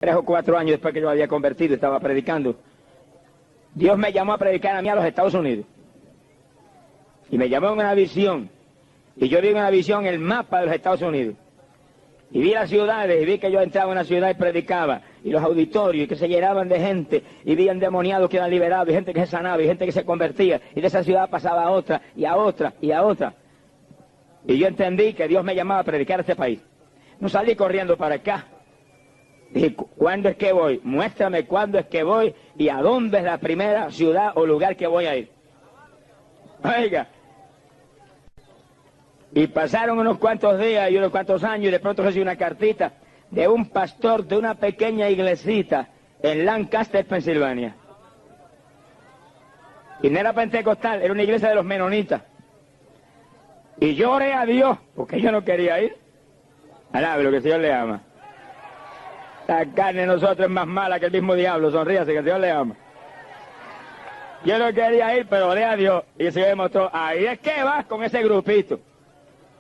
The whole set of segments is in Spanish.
3 o 4 años después que yo había convertido, estaba predicando. Dios me llamó a predicar a mí a los Estados Unidos. Y me llamó en una visión. Y yo vi en una visión el mapa de los Estados Unidos. Y vi las ciudades, y vi que yo entraba en una ciudad y predicaba. Y los auditorios, y que se llenaban de gente. Y vi endemoniados que eran liberados, y gente que se sanaba, y gente que se convertía. Y de esa ciudad pasaba a otra, y a otra, y a otra. Y yo entendí que Dios me llamaba a predicar a este país. No salí corriendo para acá. Dije, ¿cuándo es que voy? Muéstrame cuándo es que voy y a dónde es la primera ciudad o lugar que voy a ir. Oiga. Y pasaron unos cuantos días y unos cuantos años y de pronto recibí una cartita de un pastor de una pequeña iglesita en Lancaster, Pensilvania. Y no era pentecostal, era una iglesia de los menonitas. Y yo oré a Dios, porque yo no quería ir. Alabe lo que el Señor le ama. La carne de nosotros es más mala que el mismo diablo, sonríase que el Señor le ama. Yo no quería ir, pero oré a Dios y el Señor me mostró, ahí es que vas con ese grupito.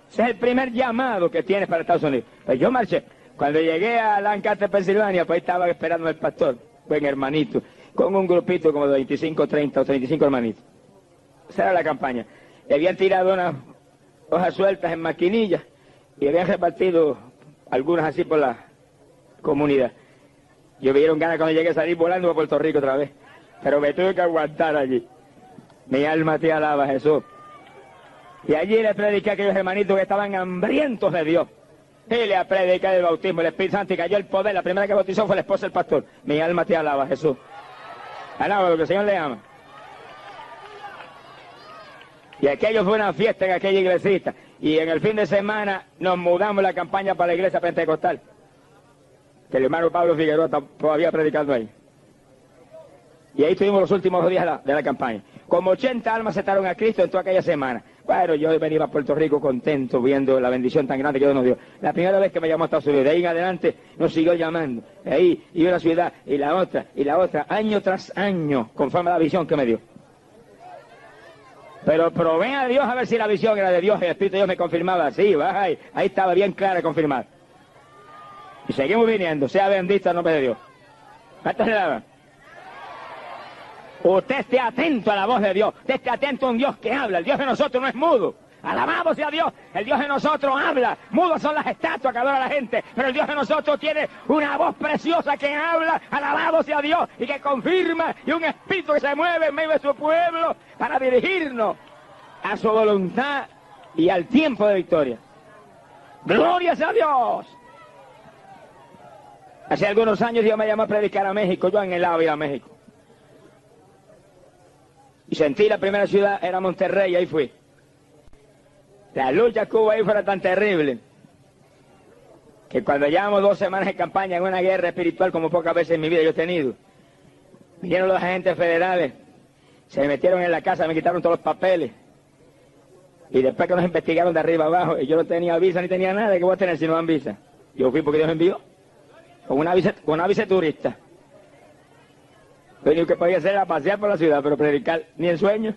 Ese es el primer llamado que tienes para Estados Unidos. Pues yo marché. Cuando llegué a Lancaster, Pensilvania, pues ahí estaba esperando el pastor, buen hermanito, con un grupito como de 25, 30 o 35 hermanitos. Esa era la campaña. Y habían tirado unas hojas sueltas en maquinillas y habían repartido algunas así por la comunidad. Yo me dieron ganas cuando llegué a salir volando a Puerto Rico otra vez. Pero me tuve que aguantar allí. Mi alma te alaba, Jesús. Y allí le prediqué a aquellos hermanitos que estaban hambrientos de Dios. Y le prediqué el bautismo, el Espíritu Santo, y cayó el poder. La primera que bautizó fue la esposa del pastor. Mi alma te alaba, Jesús. Alaba lo que el Señor le ama. Y aquello fue una fiesta en aquella iglesita. Y en el fin de semana nos mudamos la campaña para la iglesia pentecostal. Que el hermano Pablo Figueroa está todavía predicando ahí. Y ahí estuvimos los últimos días de la campaña. Como 80 almas aceptaron a Cristo en toda aquella semana. Bueno, yo venía a Puerto Rico contento viendo la bendición tan grande que Dios nos dio. La primera vez que me llamó a Estados Unidos, de ahí en adelante nos siguió llamando. De ahí, y una ciudad, y la otra, año tras año, conforme a la visión que me dio. Pero probé a Dios a ver si la visión era de Dios, el Espíritu de Dios me confirmaba. Sí, ahí estaba bien clara confirmada. Y seguimos viniendo, sea bendito el nombre de Dios. ¿Cuántos le daban? Usted esté atento a la voz de Dios, usted esté atento a un Dios que habla. El Dios de nosotros no es mudo. Alabado sea Dios, el Dios de nosotros habla. Mudos son las estatuas que adora la gente, pero el Dios de nosotros tiene una voz preciosa que habla. Alabado sea Dios, y que confirma, y un espíritu que se mueve en medio de su pueblo para dirigirnos a su voluntad y al tiempo de victoria. ¡Gloria sea Dios! Hace algunos años Dios me llamó a predicar a México, yo anhelaba ir a México. Y sentí la primera ciudad, era Monterrey, ahí fui. La lucha que hubo ahí fue tan terrible, que cuando llevamos 2 semanas de campaña en una guerra espiritual como pocas veces en mi vida yo he tenido, vinieron los agentes federales, se me metieron en la casa, me quitaron todos los papeles, y después que nos investigaron de arriba abajo, y yo no tenía visa ni tenía nada, ¿qué voy a tener si no dan visa? Yo fui porque Dios me envió, con una visa turista. Lo único que podía hacer era pasear por la ciudad, pero predicar ni en sueño.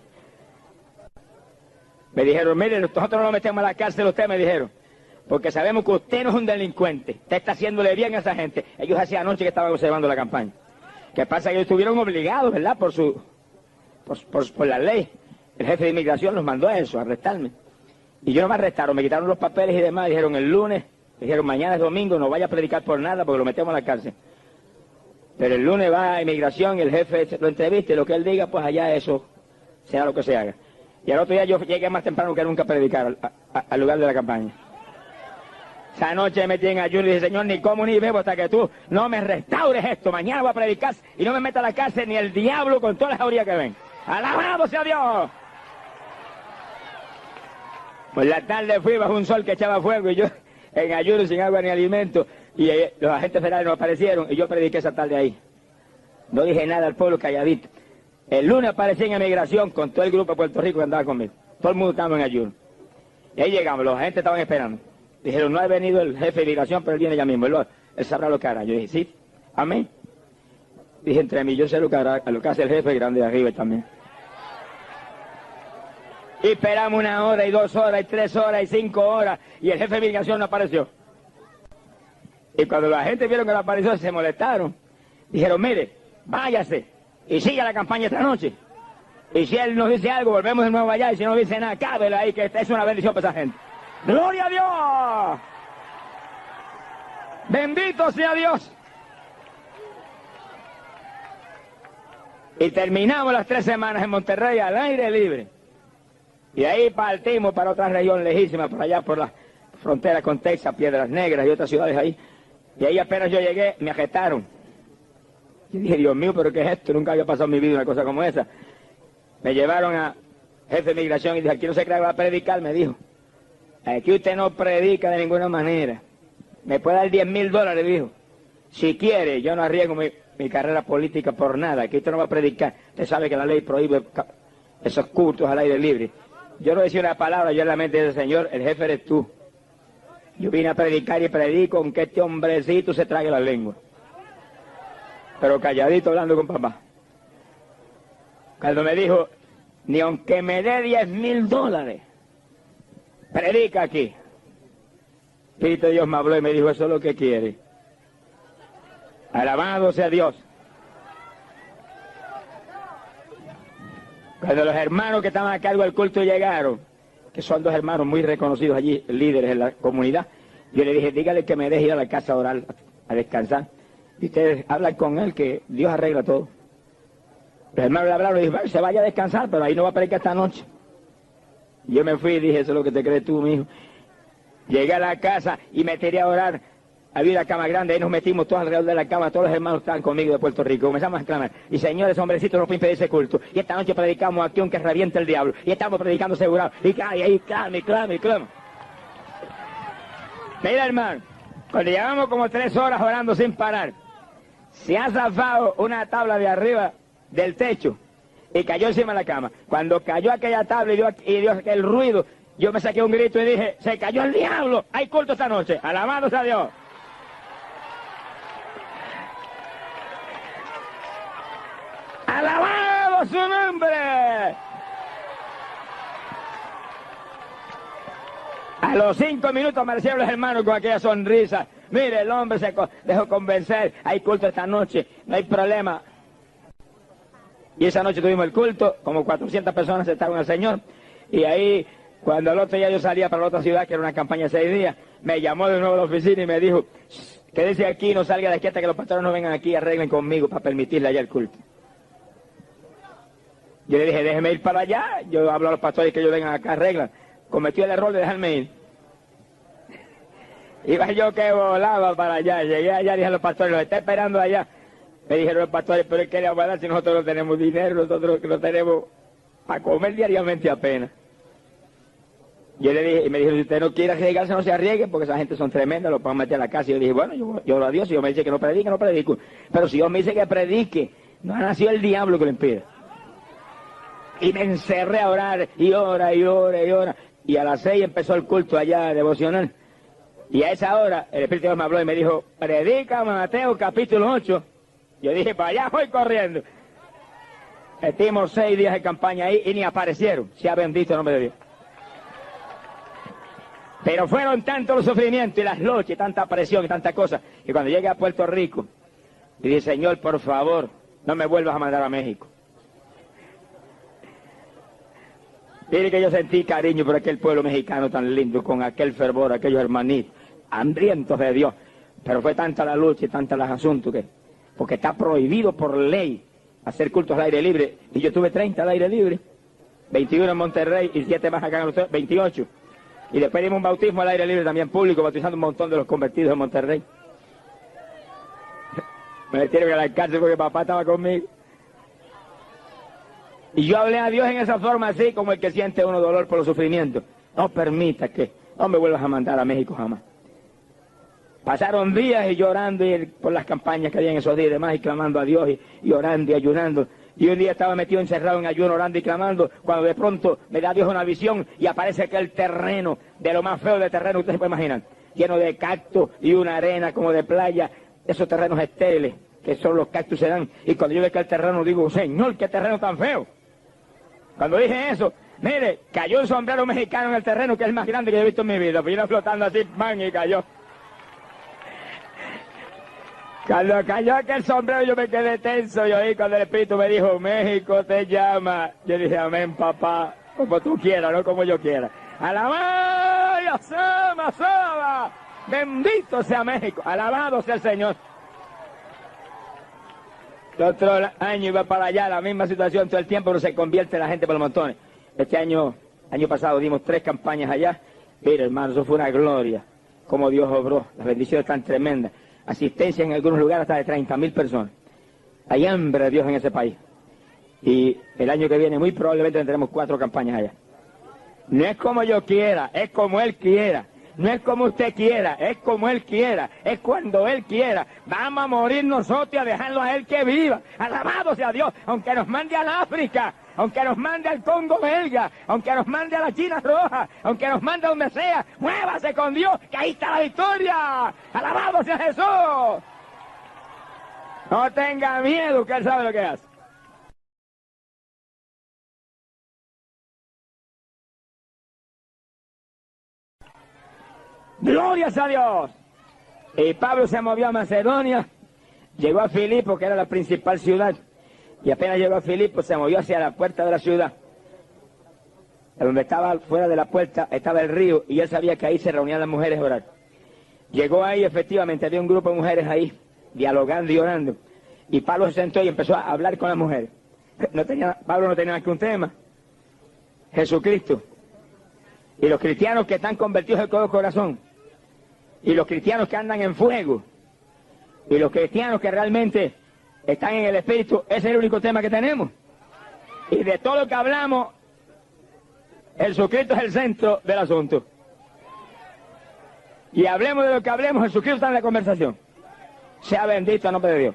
Me dijeron, mire, nosotros no lo metemos a la cárcel, usted, me dijeron, porque sabemos que usted no es un delincuente, usted está haciéndole bien a esa gente. Ellos hacía anoche que estaban observando la campaña. ¿Qué pasa? Que ellos estuvieron obligados, ¿verdad? Por la ley. El jefe de inmigración los mandó a eso, a arrestarme. Y yo no me arrestaron, me quitaron los papeles y demás, dijeron el lunes, dijeron mañana es domingo, no vaya a predicar por nada porque lo metemos a la cárcel. Pero el lunes va a inmigración y el jefe lo entrevista y lo que él diga, pues allá eso será lo que se haga. Y al otro día yo llegué más temprano que nunca a predicar al lugar de la campaña. Esa noche me metí en ayuno y dije, Señor, ni como ni bebo hasta que tú no me restaures esto. Mañana voy a predicar y no me meta a la cárcel ni el diablo con todas las jaurías que ven. ¡Alabado sea Dios! Por la tarde fui bajo un sol que echaba fuego y yo en ayuno sin agua ni alimento. Y los agentes federales no aparecieron y yo prediqué esa tarde ahí. No dije nada al pueblo calladito. El lunes aparecí en emigración con todo el grupo de Puerto Rico que andaba conmigo. Todo el mundo estaba en ayuno. Y ahí llegamos, los agentes estaban esperando. Dijeron, no ha venido el jefe de migración, pero él viene ya mismo. Él sabrá lo que hará. Yo dije, sí, amén. Dije entre mí, yo sé lo que hará, lo que hace el jefe grande de arriba también. Y esperamos 1 hora y 2 horas y 3 horas y 5 horas y el jefe de migración no apareció. Y cuando la gente vieron que la apareció, se molestaron. Dijeron, mire, váyase y siga la campaña esta noche. Y si él nos dice algo, volvemos de nuevo allá. Y si no dice nada, cábelo ahí, que es una bendición para esa gente. ¡Gloria a Dios! ¡Bendito sea Dios! Y terminamos las 3 semanas en Monterrey al aire libre. Y de ahí partimos para otra región lejísima, por allá por la frontera con Texas, Piedras Negras y otras ciudades ahí. Y ahí apenas yo llegué, me agitaron. Y dije, Dios mío, ¿pero qué es esto? Nunca había pasado en mi vida una cosa como esa. Me llevaron a jefe de migración y dije, aquí no se cree que va a predicar, me dijo. Aquí usted no predica de ninguna manera. Me puede dar $10,000, dijo. Si quiere, yo no arriesgo mi carrera política por nada. Aquí usted no va a predicar. Usted sabe que la ley prohíbe esos cultos al aire libre. Yo no decía una palabra, yo en la mente del Señor, el jefe eres tú. Yo vine a predicar y predico aunque este hombrecito se trague la lengua. Pero calladito hablando con papá. Cuando me dijo, ni aunque me dé $10,000, predica aquí. Espíritu de Dios me habló y me dijo, eso es lo que quiere. Alabado sea Dios. Cuando los hermanos que estaban a cargo del culto llegaron, que son 2 hermanos muy reconocidos allí, líderes en la comunidad, yo le dije, dígale que me deje ir a la casa a orar, a descansar. Y ustedes hablan con él, que Dios arregla todo. Los hermanos le hablaron y dijeron, se vaya a descansar, pero ahí no va a predicar esta noche. Y yo me fui y dije, eso es lo que te crees tú, mijo. Llegué a la casa y me tiré a orar. Había una cama grande, ahí nos metimos todos alrededor de la cama, todos los hermanos estaban conmigo de Puerto Rico. Comenzamos a clamar. Y señores, hombrecitos, no pueden impedir ese culto. Y esta noche predicamos aquí aunque reviente el diablo. Y estamos predicando asegurado. Y ahí clama, y clama, y clama. Mira, hermano, cuando llevamos como 3 horas orando sin parar, se ha zafado una tabla de arriba del techo y cayó encima de la cama. Cuando cayó aquella tabla y dio aquel ruido, yo me saqué un grito y dije, se cayó el diablo, hay culto esta noche, alabado sea Dios. ¡Alabado su nombre! A los 5 minutos aparecieron los hermanos con aquella sonrisa. Mire, el hombre se dejó convencer, hay culto esta noche, no hay problema. Y esa noche tuvimos el culto, como 400 personas aceptaron al Señor. Y ahí, cuando el otro día yo salía para la otra ciudad, que era una campaña de 6 días, me llamó de nuevo a la oficina y me dijo, quédese aquí, no salga de aquí hasta que los pastores no vengan aquí y arreglen conmigo para permitirle allá el culto. Yo le dije, déjeme ir para allá, yo hablo a los pastores que ellos vengan acá, arreglan. Cometí el error de dejarme ir. Iba yo que volaba para allá, llegué allá, dije a los pastores, los está esperando allá. Me dijeron los pastores, pero ¿qué le vamos a dar si nosotros no tenemos dinero, nosotros no tenemos para comer diariamente apenas? Yo le dije, y me dijeron, si usted no quiere arriesgarse, no se arriesgue, porque esa gente son tremendas, lo pueden meter a la casa. Y yo dije, bueno, yo oro a Dios, si Dios me dice que no predique, no predico. Pero si Dios me dice que predique, no ha nacido el diablo que lo impida. Y me encerré a orar, y ora, y ora, y ora. Y a las 6 empezó el culto allá devocional. Y a esa hora, el Espíritu de Dios me habló y me dijo, predica Mateo capítulo 8. Yo dije, para allá voy corriendo. Metimos 6 días de campaña ahí y ni aparecieron. Sea bendito el nombre de Dios. Pero fueron tantos los sufrimientos y las luchas y tanta presión y tanta cosa, que cuando llegué a Puerto Rico, y dije, Señor, por favor, no me vuelvas a mandar a México. Mire que yo sentí cariño por aquel pueblo mexicano tan lindo, con aquel fervor, aquellos hermanitos, hambrientos de Dios. Pero fue tanta la lucha y tanta los asuntos que, porque está prohibido por ley hacer cultos al aire libre. Y yo tuve 30 al aire libre, 21 en Monterrey y 7 más acá en los 28. Y después dimos un bautismo al aire libre también público, bautizando un montón de los convertidos en Monterrey. Me metieron a la cárcel porque papá estaba conmigo. Y yo hablé a Dios en esa forma así, como el que siente uno dolor por los sufrimientos. No permita que, no me vuelvas a mandar a México jamás. Pasaron días y llorando por las campañas que había en esos días y demás, y clamando a Dios, y orando y ayunando. Y un día estaba metido encerrado en ayuno, orando y clamando, cuando de pronto me da Dios una visión y aparece aquel terreno, de lo más feo de terreno, ustedes se pueden imaginar, lleno de cactus y una arena como de playa, esos terrenos estériles, que son los cactus se dan. Y cuando yo veo aquel terreno digo, Señor, qué terreno tan feo. Cuando dije eso, mire, cayó un sombrero mexicano en el terreno, que es el más grande que yo he visto en mi vida. Vino flotando así, man, y cayó. Cuando cayó aquel sombrero yo me quedé tenso, yo oí cuando el Espíritu me dijo, México te llama. Yo dije, amén, papá, como tú quieras, no como yo quiera. Alabado y asama, bendito sea México, alabado sea el Señor. El otro año iba para allá, la misma situación, todo el tiempo, pero se convierte la gente por los montones. Este año pasado dimos 3 campañas allá. Mira, hermano, eso fue una gloria, como Dios obró, las bendiciones tan tremendas. Asistencia en algunos lugares hasta de 30.000 personas. Hay hambre de Dios en ese país. Y el año que viene muy probablemente tendremos 4 campañas allá. No es como yo quiera, es como Él quiera. No es como usted quiera, es como Él quiera, es cuando Él quiera. Vamos a morir nosotros y a dejarlo a Él que viva. Alabado sea Dios, aunque nos mande al África, aunque nos mande al Congo belga, aunque nos mande a la China roja, aunque nos mande a donde sea, muévase con Dios, que ahí está la victoria. Alabado sea Jesús. No tenga miedo, que Él sabe lo que hace. ¡Glorias a Dios! Y Pablo se movió a Macedonia, llegó a Filipo, que era la principal ciudad, y apenas llegó a Filipo se movió hacia la puerta de la ciudad. Donde estaba fuera de la puerta estaba el río, y él sabía que ahí se reunían las mujeres a orar. Llegó ahí, efectivamente, había un grupo de mujeres ahí, dialogando y orando. Y Pablo se sentó y empezó a hablar con las mujeres. Pablo no tenía más que un tema: Jesucristo. Y los cristianos que están convertidos de todo corazón, y los cristianos que andan en fuego, y los cristianos que realmente están en el Espíritu, ese es el único tema que tenemos. Y de todo lo que hablamos, Jesucristo es el centro del asunto. Y hablemos de lo que hablemos, Jesucristo está en la conversación. Sea bendito el nombre de Dios.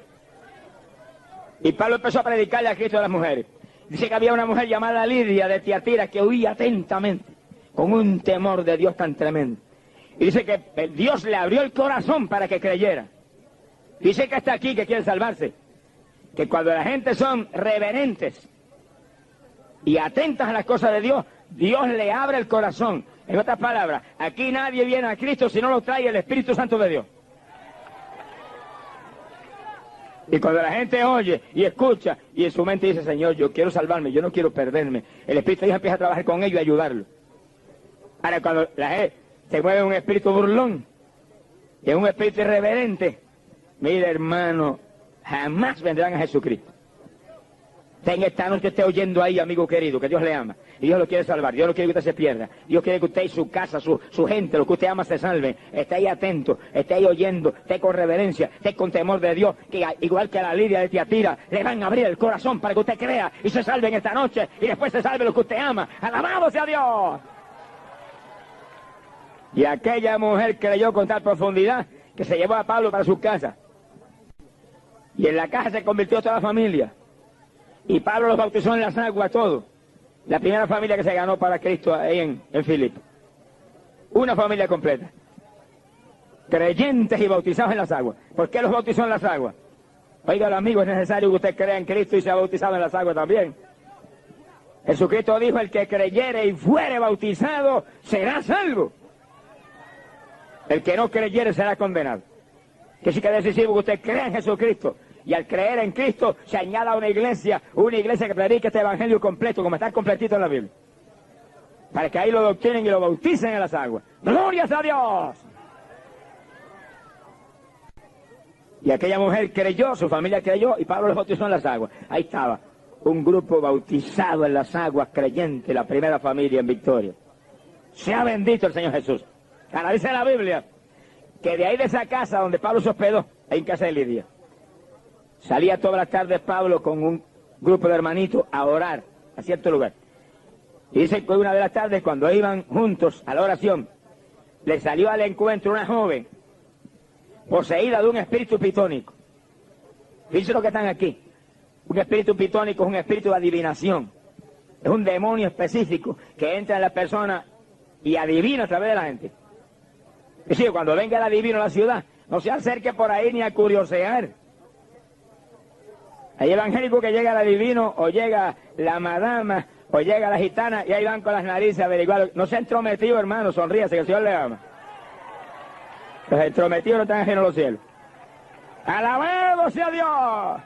Y Pablo empezó a predicarle a Cristo a las mujeres. Dice que había una mujer llamada Lidia de Tiatira que oía atentamente, con un temor de Dios tan tremendo. Y dice que Dios le abrió el corazón para que creyera. Dice que está aquí, que quiere salvarse. Que cuando la gente son reverentes y atentas a las cosas de Dios, Dios le abre el corazón. En otras palabras, aquí nadie viene a Cristo si no lo trae el Espíritu Santo de Dios. Y cuando la gente oye y escucha y en su mente dice, Señor, yo quiero salvarme, yo no quiero perderme, el Espíritu de Dios empieza a trabajar con ellos y a ayudarlo. Ahora, cuando la gente se mueve un espíritu burlón y un espíritu irreverente, mire, hermano, jamás vendrán a Jesucristo. En esta noche esté oyendo ahí, amigo querido, que Dios le ama. Y Dios lo quiere salvar. Dios no quiere que usted se pierda. Dios quiere que usted y su casa, su gente, lo que usted ama, se salven. Esté ahí atento, esté ahí oyendo, esté con reverencia, esté con temor de Dios, que igual que a la Lidia de Tiatira, le van a abrir el corazón para que usted crea y se salve en esta noche y después se salve lo que usted ama. ¡Alabado sea Dios! Y aquella mujer creyó con tal profundidad que se llevó a Pablo para su casa. Y en la casa se convirtió toda la familia. Y Pablo los bautizó en las aguas, todos. La primera familia que se ganó para Cristo ahí en Filipo. Una familia completa. Creyentes y bautizados en las aguas. ¿Por qué los bautizó en las aguas? Oiga, amigo, es necesario que usted crea en Cristo y sea bautizado en las aguas también. Jesucristo dijo, el que creyere y fuere bautizado será salvo. El que no creyere será condenado. Que sí que es decisivo que usted crea en Jesucristo. Y al creer en Cristo se añada una iglesia que predique este evangelio completo, como está completito en la Biblia. Para que ahí lo doctrinen y lo bauticen en las aguas. ¡Glorias a Dios! Y aquella mujer creyó, su familia creyó, y Pablo los bautizó en las aguas. Ahí estaba, un grupo bautizado en las aguas, creyente, la primera familia en victoria. Sea bendito el Señor Jesús. Ahora dice la Biblia que de ahí de esa casa donde Pablo se hospedó, ahí en casa de Lidia, salía todas las tardes Pablo con un grupo de hermanitos a orar a cierto lugar. Y dice que una de las tardes, cuando iban juntos a la oración, le salió al encuentro una joven poseída de un espíritu pitónico. Fíjense lo que están aquí. Un espíritu pitónico es un espíritu de adivinación. Es un demonio específico que entra en la persona y adivina a través de la gente. Es decir, cuando venga el adivino a la ciudad, no se acerque por ahí ni a curiosear. Hay evangélico que llega el adivino, o llega la madama, o llega la gitana, y ahí van con las narices a averiguar. No se ha entrometido, hermano, sonríase, que el Señor le ama. Los entrometidos no están ajenos a los cielos. ¡Alabado sea Dios!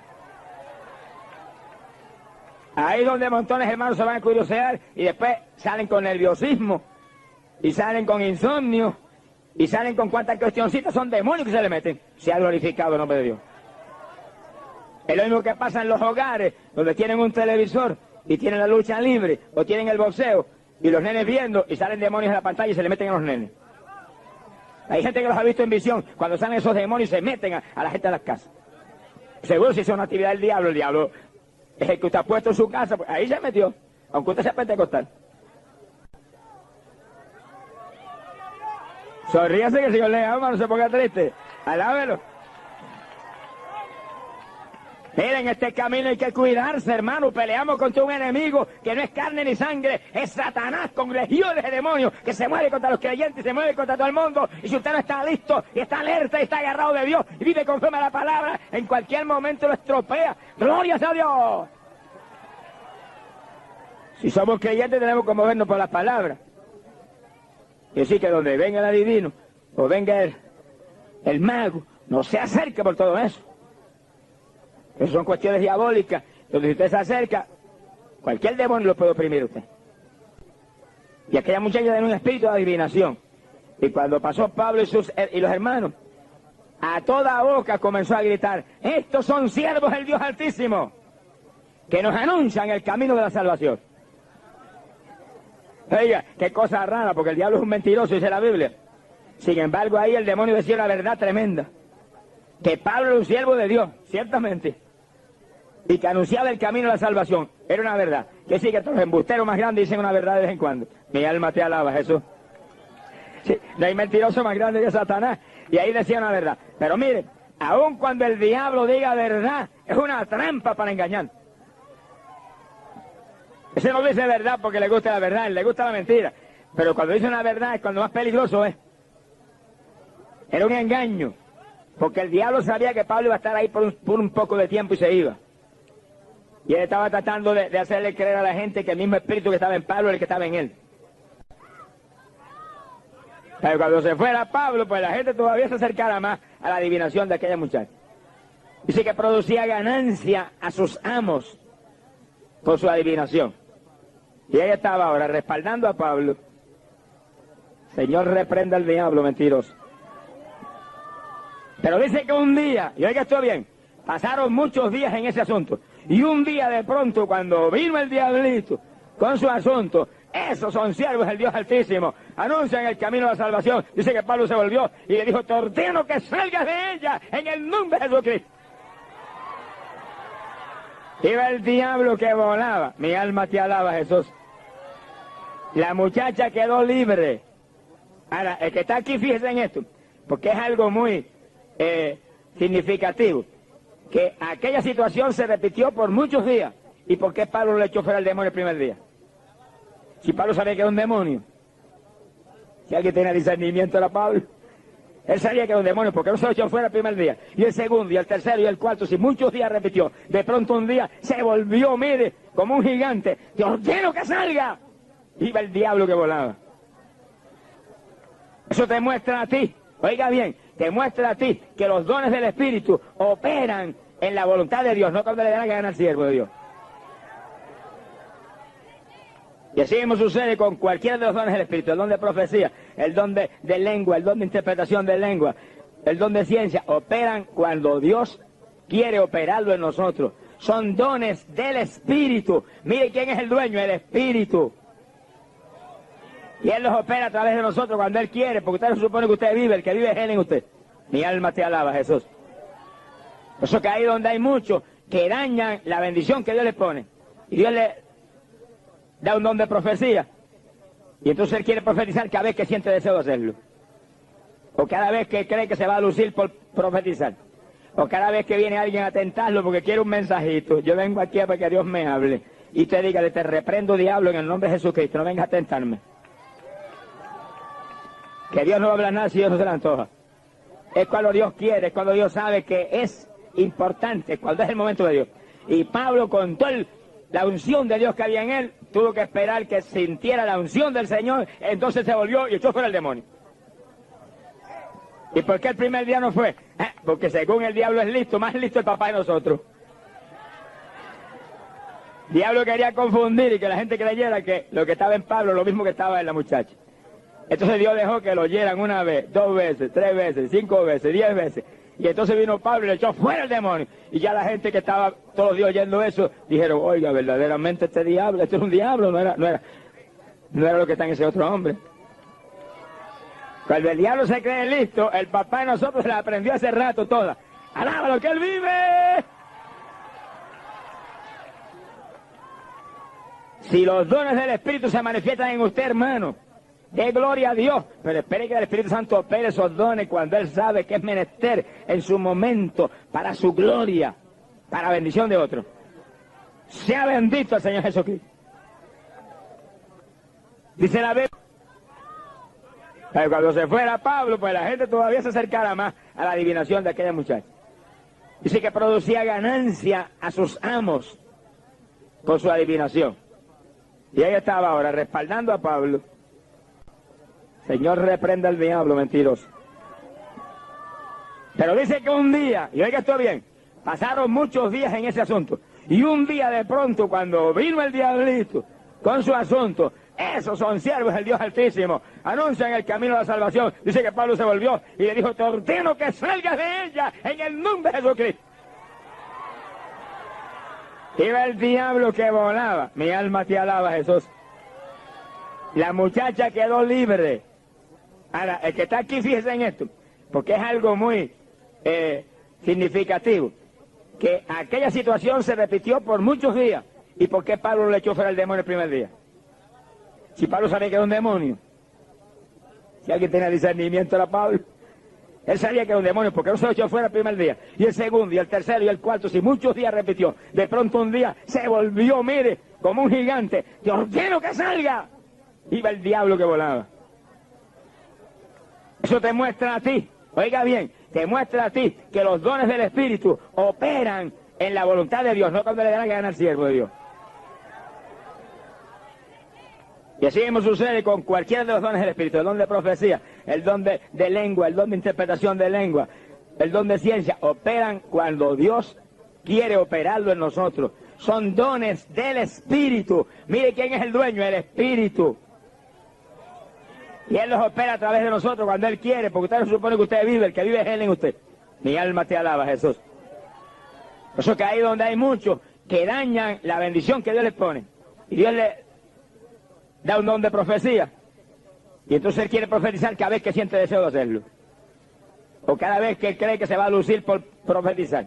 Ahí donde montones de hermanos se van a curiosear y después salen con nerviosismo, y salen con insomnio, y salen con cuantas cuestioncitas, son demonios que se le meten. Se ha glorificado el nombre de Dios. Es lo mismo que pasa en los hogares, donde tienen un televisor, y tienen la lucha libre, o tienen el boxeo, y los nenes viendo, y salen demonios en la pantalla y se le meten a los nenes. Hay gente que los ha visto en visión, cuando salen esos demonios se meten a la gente de las casas. Seguro si es una actividad del diablo, el diablo es el que usted ha puesto en su casa, pues ahí se metió, aunque usted sea pentecostal. Sonríase que el Señor le ama, no se ponga triste. Alábelo. Miren, este camino hay que cuidarse, hermano. Peleamos contra un enemigo que no es carne ni sangre, es Satanás con legiones de demonios que se mueve contra los creyentes y se mueve contra todo el mundo. Y si usted no está listo y está alerta y está agarrado de Dios y vive conforme a la palabra, en cualquier momento lo estropea. ¡Gloria a Dios! Si somos creyentes tenemos que movernos por las palabras. Y así que donde venga el adivino o venga el mago, no se acerque por todo eso. Esas son cuestiones diabólicas, donde si usted se acerca, cualquier demonio lo puede oprimir a usted. Y aquella muchacha tenía un espíritu de adivinación. Y cuando pasó Pablo y los hermanos, a toda boca comenzó a gritar: estos son siervos del Dios Altísimo, que nos anuncian el camino de la salvación. Oiga, qué cosa rara, porque el diablo es un mentiroso, dice la Biblia. Sin embargo, ahí el demonio decía una verdad tremenda. Que Pablo era un siervo de Dios, ciertamente. Y que anunciaba el camino de la salvación. Era una verdad. Que sí, que los embusteros más grandes dicen una verdad de vez en cuando. Mi alma te alaba, Jesús. Sí, no hay mentiroso más grande que Satanás. Y ahí decía una verdad. Pero mire, aun cuando el diablo diga verdad, es una trampa para engañar. Ese no dice verdad porque le gusta la verdad, le gusta la mentira. Pero cuando dice una verdad es cuando más peligroso es. Era un engaño. Porque el diablo sabía que Pablo iba a estar ahí por un poco de tiempo y se iba. Y él estaba tratando de hacerle creer a la gente que el mismo espíritu que estaba en Pablo era el que estaba en él. Pero cuando se fuera Pablo, pues la gente todavía se acercara más a la adivinación de aquella muchacha. Dice que producía ganancia a sus amos por su adivinación. Y ella estaba ahora respaldando a Pablo. Señor, reprenda al diablo mentiroso. Pero dice que un día, y oiga esto bien, pasaron muchos días en ese asunto. Y un día de pronto, cuando vino el diablito con su asunto, esos son siervos del Dios Altísimo, anuncian el camino de la salvación. Dice que Pablo se volvió y le dijo: te ordeno que salgas de ella en el nombre de Jesucristo. Iba el diablo que volaba. Mi alma te alaba, Jesús. La muchacha quedó libre. Ahora, el que está aquí, fíjese en esto, porque es algo muy significativo. Que aquella situación se repitió por muchos días. ¿Y por qué Pablo le echó fuera el demonio el primer día? Si Pablo sabía que era un demonio. Si alguien tenía discernimiento era Pablo. Él sabía que era un demonio, porque no se lo echó fuera el primer día. Y el segundo, y el tercero, y el cuarto, si muchos días repitió. De pronto un día se volvió, mire, como un gigante. ¡Te ordeno que salga! Iba el diablo que volaba. Eso te muestra a ti, oiga bien, te muestra a ti que los dones del Espíritu operan en la voluntad de Dios, no cuando le da la gana al siervo de Dios. Y así mismo sucede con cualquiera de los dones del Espíritu: el don de profecía, el don de lengua, el don de interpretación de lengua, el don de ciencia. Operan cuando Dios quiere operarlo en nosotros. Son dones del Espíritu. Mire quién es el dueño: el Espíritu. Y Él los opera a través de nosotros cuando Él quiere, porque usted no supone que usted vive, el que vive es Él en usted. Mi alma te alaba, Jesús. Por eso que ahí donde hay muchos que dañan la bendición que Dios les pone, y Dios le da un don de profecía, y entonces Él quiere profetizar cada vez que siente deseo de hacerlo, o cada vez que cree que se va a lucir por profetizar, o cada vez que viene alguien a tentarlo porque quiere un mensajito. Yo vengo aquí para que Dios me hable, y te diga: te reprendo, diablo, en el nombre de Jesucristo, no vengas a tentarme. Que Dios no habla nada si Dios no se le antoja. Es cuando Dios quiere, es cuando Dios sabe que es importante, cuando es el momento de Dios. Y Pablo, con toda la unción de Dios que había en él, tuvo que esperar que sintiera la unción del Señor, entonces se volvió y echó fuera el demonio. ¿Y por qué el primer día no fue? Porque según el diablo es listo, más listo el papá de nosotros. El diablo quería confundir y que la gente creyera que lo que estaba en Pablo es lo mismo que estaba en la muchacha. Entonces Dios dejó que lo oyeran una vez, 2 veces, 3 veces, 5 veces, 10 veces. Y entonces vino Pablo y le echó fuera el demonio. Y ya la gente que estaba todos los días oyendo eso, dijeron, oiga, verdaderamente este es un diablo, no era lo que está en ese otro hombre. Cuando el diablo se cree listo, el papá de nosotros la aprendió hace rato toda. ¡Alábalo que él vive! Si los dones del Espíritu se manifiestan en usted, hermano, ¡dé gloria a Dios! Pero espere que el Espíritu Santo opere esos dones cuando Él sabe que es menester en su momento para su gloria, para bendición de otros. Sea bendito el Señor Jesucristo. Dice la Biblia. Pero cuando se fuera Pablo, pues la gente todavía se acercara más a la adivinación de aquella muchacha. Dice que producía ganancia a sus amos con su adivinación. Y ella estaba ahora respaldando a Pablo. Señor, reprenda al diablo mentiroso. Pero dice que un día, y oiga esto bien, pasaron muchos días en ese asunto. Y un día de pronto, cuando vino el diablito con su asunto, esos son siervos del Dios Altísimo, anuncian el camino a la salvación. Dice que Pablo se volvió y le dijo, te ordeno que salgas de ella en el nombre de Jesucristo. Iba el diablo que volaba. Mi alma te alaba, Jesús. La muchacha quedó libre. Ahora, el que está aquí, fíjese en esto, porque es algo muy significativo, que aquella situación se repitió por muchos días. ¿Y por qué Pablo le echó fuera el demonio el primer día? Si Pablo sabía que era un demonio. Si alguien tenía discernimiento era Pablo. Él sabía que era un demonio, porque no se lo echó fuera el primer día. Y el segundo, y el tercero, y el cuarto, si muchos días repitió. De pronto un día se volvió, mire, como un gigante. ¡Te ordeno que salga! Iba el diablo que volaba. Eso te muestra a ti, oiga bien, te muestra a ti que los dones del Espíritu operan en la voluntad de Dios, no cuando le da la gana al siervo de Dios. Y así mismo sucede con cualquiera de los dones del Espíritu, el don de profecía, el don de lengua, el don de interpretación de lengua, el don de ciencia, operan cuando Dios quiere operarlo en nosotros. Son dones del Espíritu. Mire quién es el dueño, el Espíritu. Y Él los opera a través de nosotros cuando Él quiere, porque usted no supone que usted vive, el que vive es Él en usted. Mi alma te alaba, Jesús. Por eso que ahí donde hay muchos que dañan la bendición que Dios les pone. Y Dios le da un don de profecía. Y entonces Él quiere profetizar cada vez que siente deseo de hacerlo. O cada vez que Él cree que se va a lucir por profetizar.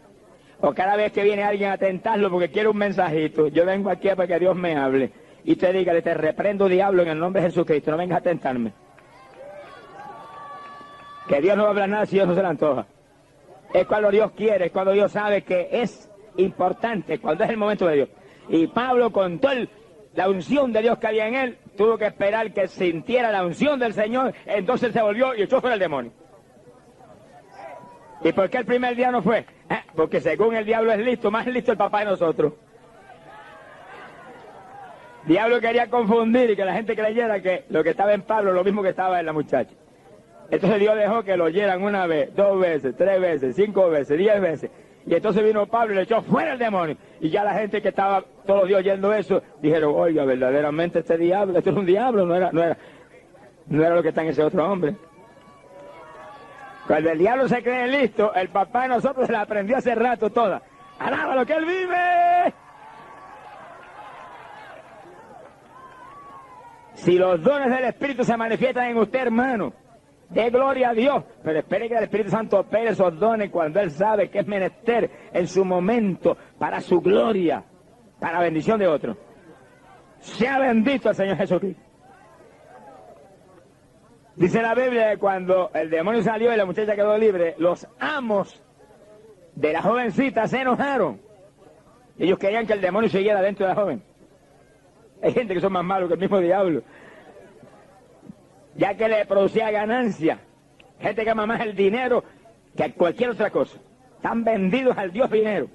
O cada vez que viene alguien a tentarlo porque quiere un mensajito. Yo vengo aquí para que Dios me hable. Y te diga, te reprendo, diablo, en el nombre de Jesucristo. No vengas a tentarme. Que Dios no va a hablar nada si Dios no se le antoja. Es cuando Dios quiere, es cuando Dios sabe que es importante, cuando es el momento de Dios. Y Pablo, con toda la unción de Dios que había en él, tuvo que esperar que sintiera la unción del Señor, entonces se volvió y echó fuera el demonio. ¿Y por qué el primer día no fue? Porque según el diablo es listo, más listo el papá de nosotros. El diablo quería confundir y que la gente creyera que lo que estaba en Pablo es lo mismo que estaba en la muchacha. Entonces Dios dejó que lo oyeran una vez, 2 veces, 3 veces, 5 veces, 10 veces. Y entonces vino Pablo y le echó fuera el demonio. Y ya la gente que estaba todos los días oyendo eso, dijeron, oiga, verdaderamente este es un diablo, no era lo que está en ese otro hombre. Cuando el diablo se cree listo, el papá de nosotros se la aprendió hace rato toda. ¡Alábalo que él vive! Si los dones del Espíritu se manifiestan en usted, hermano, ¡dé gloria a Dios! Pero espere que el Espíritu Santo opere esos dones cuando Él sabe que es menester en su momento para su gloria, para bendición de otros. Sea bendito el Señor Jesucristo. Dice la Biblia que cuando el demonio salió y la muchacha quedó libre, los amos de la jovencita se enojaron. Ellos querían que el demonio siguiera dentro de la joven. Hay gente que son más malos que el mismo diablo, ya que le producía ganancia. Gente que ama más el dinero que cualquier otra cosa. Están vendidos al Dios dinero.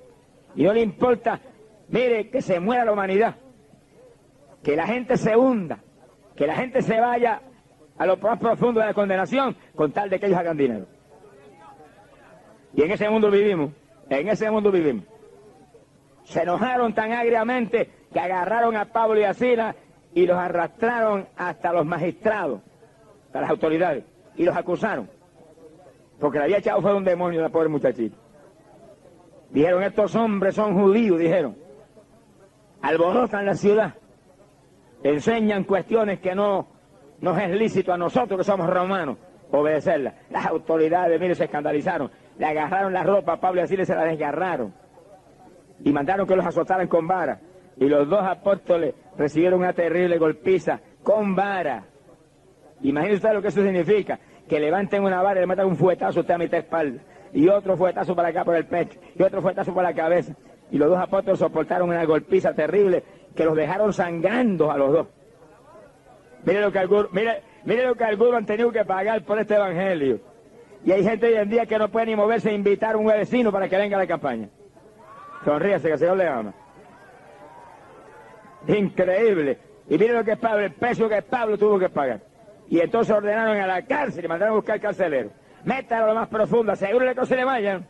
Y no le importa, mire, que se muera la humanidad, que la gente se hunda, que la gente se vaya a lo más profundo de la condenación, con tal de que ellos hagan dinero. Y en ese mundo vivimos, en ese mundo vivimos. Se enojaron tan agriamente que agarraron a Pablo y a Silas y los arrastraron hasta los magistrados, hasta las autoridades, y los acusaron. Porque le había echado fuera un demonio a la pobre muchachita. Dijeron, estos hombres son judíos, dijeron. Alborotan la ciudad. Enseñan cuestiones que no nos es lícito a nosotros que somos romanos obedecerlas. Las autoridades, mire, se escandalizaron. Le agarraron la ropa a Pablo y a Silas y se la desgarraron. Y mandaron que los azotaran con vara. Y los dos apóstoles recibieron una terrible golpiza con vara. Imagínese usted lo que eso significa. Que levanten una vara y le metan un fuetazo a usted a mitad de espalda. Y otro fuetazo para acá por el pecho. Y otro fuetazo por la cabeza. Y los dos apóstoles soportaron una golpiza terrible que los dejaron sangrando a los dos. Mire lo que algunos han tenido que pagar por este evangelio. Y hay gente hoy en día que no puede ni moverse e invitar a un vecino para que venga a la campaña. Sonríase, que el Señor le ama. Increíble. Y mire lo que es Pablo, el precio que Pablo tuvo que pagar. Y entonces ordenaron a la cárcel y mandaron a buscar al carcelero. Métalo a lo más profundo, asegúrele que no se le vayan.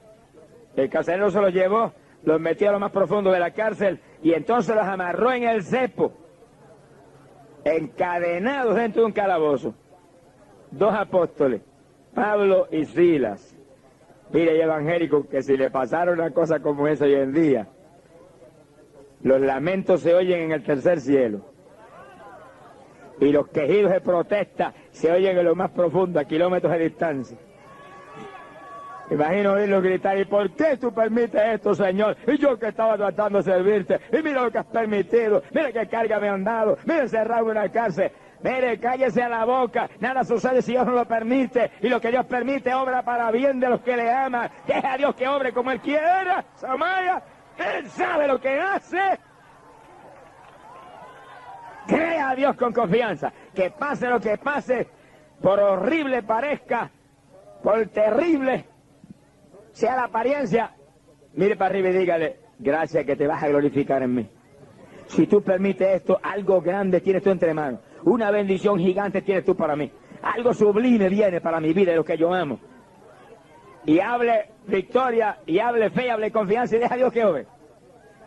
El carcelero se los llevó, los metió a lo más profundo de la cárcel y entonces los amarró en el cepo, encadenados dentro de un calabozo. Dos apóstoles, Pablo y Silas. Mire, hay evangélicos que si le pasara una cosa como esa hoy en día, los lamentos se oyen en el tercer cielo. Y los quejidos de protesta se oyen en lo más profundo, a kilómetros de distancia. Imagino oírlos gritar, ¿y por qué tú permites esto, Señor? Y yo que estaba tratando de servirte, y mira lo que has permitido, mira qué carga me han dado, mira encerrado en una cárcel. Mire, cállese a la boca, nada sucede si Dios no lo permite, y lo que Dios permite obra para bien de los que le aman. Deje a Dios que obre como Él quiera, Samaya, Él sabe lo que hace. Crea a Dios con confianza, que pase lo que pase, por horrible parezca, por terrible sea la apariencia, mire para arriba y dígale, gracias que te vas a glorificar en mí. Si tú permites esto, algo grande tienes tú entre manos, una bendición gigante tienes tú para mí, algo sublime viene para mi vida, de lo que yo amo. Y hable victoria, y hable fe, y hable confianza, y deja a Dios que obre.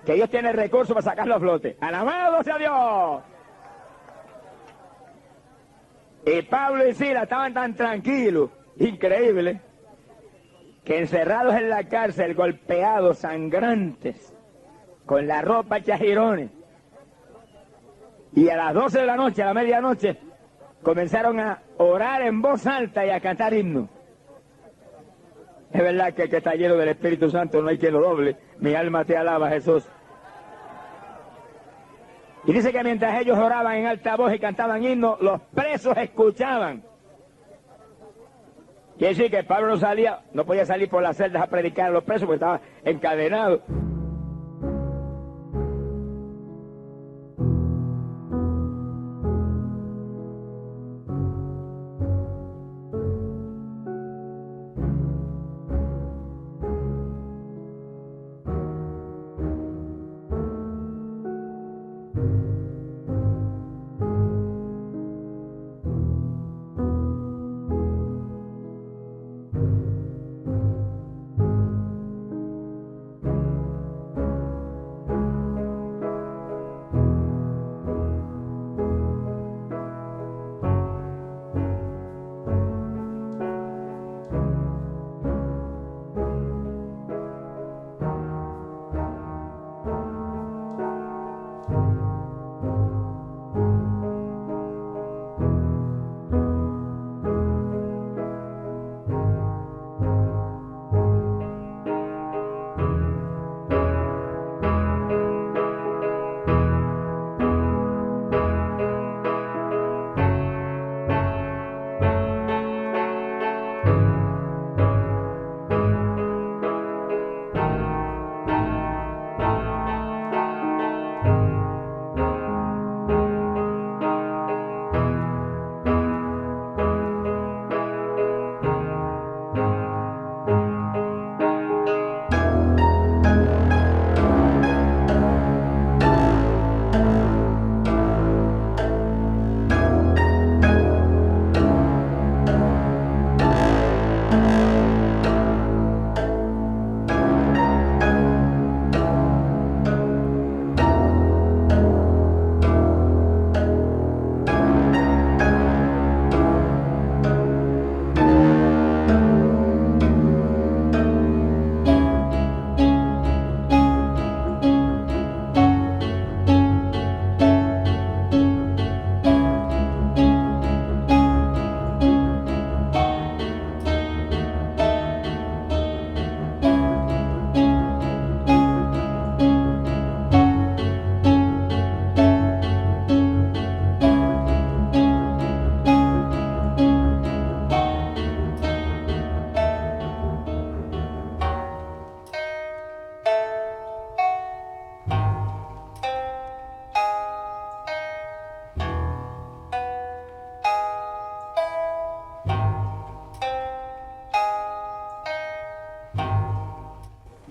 Que Dios tiene recursos para sacarlo a flote. ¡Alabado sea Dios! Y Pablo y Silas estaban tan tranquilos, increíble, que encerrados en la cárcel, golpeados, sangrantes, con la ropa hecha jirones. Y a las 12 de la noche, a la medianoche, comenzaron a orar en voz alta y a cantar himnos. Es verdad que el que está lleno del Espíritu Santo no hay quien lo doble. Mi alma te alaba, Jesús. Y dice que mientras ellos oraban en alta voz y cantaban himnos, los presos escuchaban. Quiere decir que Pablo no salía, no podía salir por las celdas a predicar a los presos porque estaba encadenado.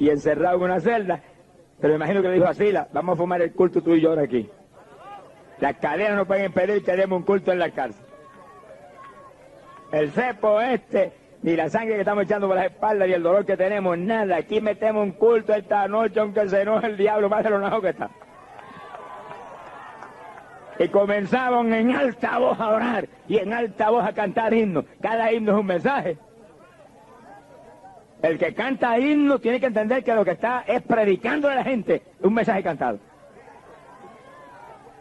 y encerrado en una celda, pero me imagino que le dijo a Sila, vamos a fumar el culto tú y yo ahora aquí. Las cadenas no pueden impedir que demos un culto en la cárcel. El cepo ni la sangre que estamos echando por las espaldas, ni el dolor que tenemos, nada. Aquí metemos un culto esta noche, aunque se enoje el diablo más de lo enojado que está. Y comenzaban en alta voz a orar y en alta voz a cantar himnos. Cada himno es un mensaje. El que canta himnos tiene que entender que lo que está es predicando a la gente un mensaje cantado.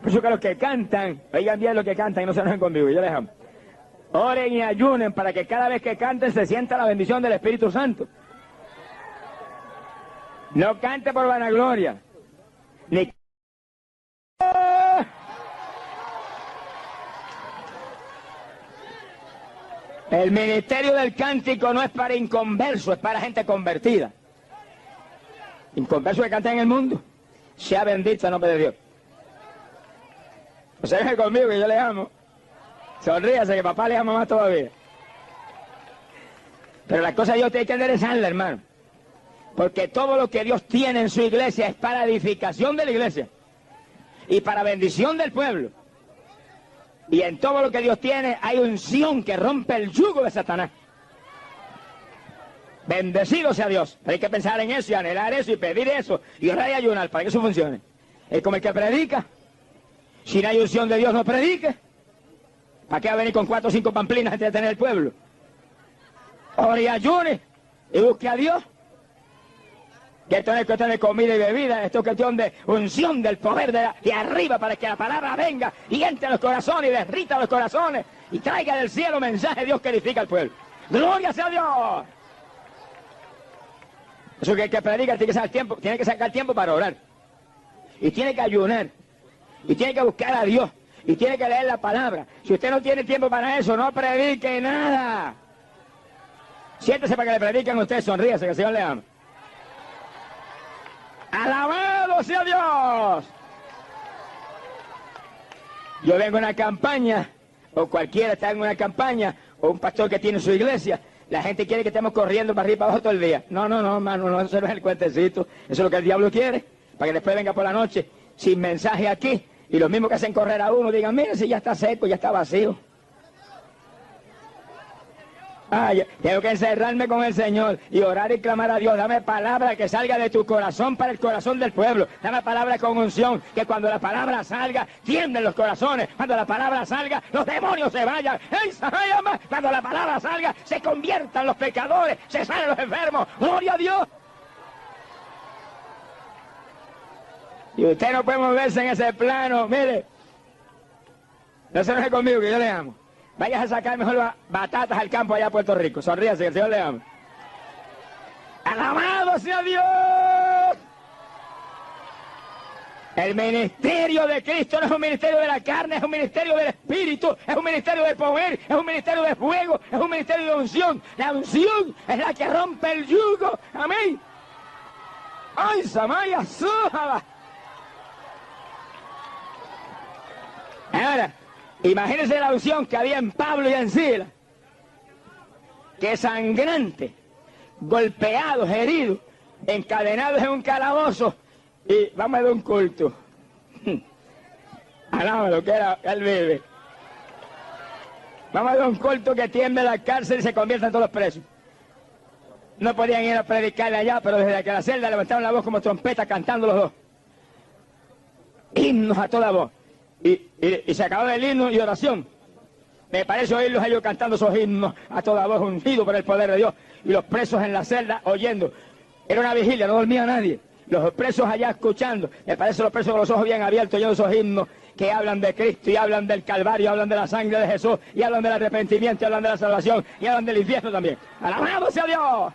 Por eso que los que cantan, oigan bien lo que cantan y no se enojen conmigo, yo les amo. Oren y ayunen para que cada vez que canten se sienta la bendición del Espíritu Santo. No cante por vanagloria. Ni... El ministerio del cántico no es para inconversos, es para gente convertida. Inconversos que cantan en el mundo. Sea bendito el nombre de Dios. O sea, deje conmigo que yo le amo. Sonríase que papá le ama más todavía. Pero la cosa de Dios tiene que enderezarla, hermano. Porque todo lo que Dios tiene en su iglesia es para edificación de la iglesia. Y para bendición del pueblo. Y en todo lo que Dios tiene hay unción que rompe el yugo de Satanás. Bendecido sea Dios. Pero hay que pensar en eso y anhelar eso y pedir eso. Y orar y ayunar para que eso funcione. Es como el que predica. Si no hay unción de Dios, no predique. ¿Para qué va a venir con 4 o 5 pamplinas antes de tener el pueblo? Ore y ayune y busque a Dios. Que esto no es cuestión de comida y bebida, esto es cuestión de unción del poder de arriba para que la palabra venga y entre en los corazones y derrita los corazones y traiga del cielo mensaje de Dios que edifica al pueblo. ¡Gloria sea a Dios! Eso que el que predica tiene que sacar tiempo para orar. Y tiene que ayunar. Y tiene que buscar a Dios. Y tiene que leer la palabra. Si usted no tiene tiempo para eso, no predique nada. Siéntese para que le prediquen a usted, sonríase, que el Señor le ama. ¡Alabado sea Dios! Yo vengo a una campaña, o cualquiera está en una campaña, o un pastor que tiene su iglesia, la gente quiere que estemos corriendo para arriba y para abajo todo el día. No, hermano, no, eso no es el cuentecito, eso es lo que el diablo quiere, para que después venga por la noche sin mensaje aquí, y los mismos que hacen correr a uno digan, mire, si ya está seco, ya está vacío. Tengo que encerrarme con el Señor y orar y clamar a Dios. Dame palabra que salga de tu corazón para el corazón del pueblo. Dame palabra con unción, que cuando la palabra salga, tiemblen los corazones. Cuando la palabra salga, los demonios se vayan. Cuando la palabra salga, se conviertan los pecadores, se salen los enfermos. ¡Gloria a Dios! Y usted no puede moverse en ese plano. Mire, no se enoje conmigo, que yo le amo. Vayas a sacar mejor batatas al campo allá a Puerto Rico. Sonríase, que el Señor le ama. ¡Alabado sea Dios! El ministerio de Cristo no es un ministerio de la carne, es un ministerio del Espíritu, es un ministerio de poder, es un ministerio de fuego, es un ministerio de unción. La unción es la que rompe el yugo. Amén. ¡Ay, Samaya, sújala! Ahora, imagínense la unción que había en Pablo y en Silas, que sangrante, golpeados, heridos, encadenados en un calabozo, y vamos a dar un culto. Alaba lo que era, él vive. Vamos a dar un culto que tiemble la cárcel y se convierta en todos los presos. No podían ir a predicarle allá, pero desde que la celda levantaron la voz como trompeta cantando los dos. Himnos a toda voz. Y se acabó el himno y oración. Me parece oírlos ellos cantando esos himnos a toda voz, ungidos por el poder de Dios. Y los presos en la celda oyendo. Era una vigilia, no dormía nadie. Los presos allá escuchando. Me parece los presos con los ojos bien abiertos oyendo esos himnos que hablan de Cristo y hablan del Calvario, hablan de la sangre de Jesús y hablan del arrepentimiento y hablan de la salvación y hablan del infierno también. ¡Alabado sea Dios!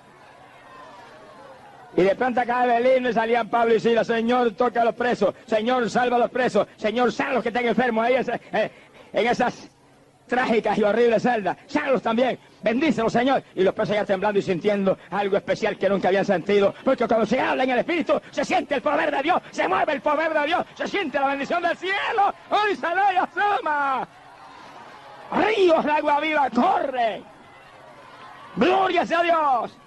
Y de pronto acá del himno salían Pablo y Silas. Señor, toca a los presos. Señor, salva a los presos. Señor, sana a los que estén enfermos ahí en esas trágicas y horribles celdas. Sánalos también. Bendícelos, Señor. Y los presos ya temblando y sintiendo algo especial que nunca habían sentido. Porque cuando se habla en el Espíritu, se siente el poder de Dios. Se mueve el poder de Dios. Se siente la bendición del cielo. ¡Hoy sale y asoma! Ríos de agua viva corren. ¡Gloria sea a Dios!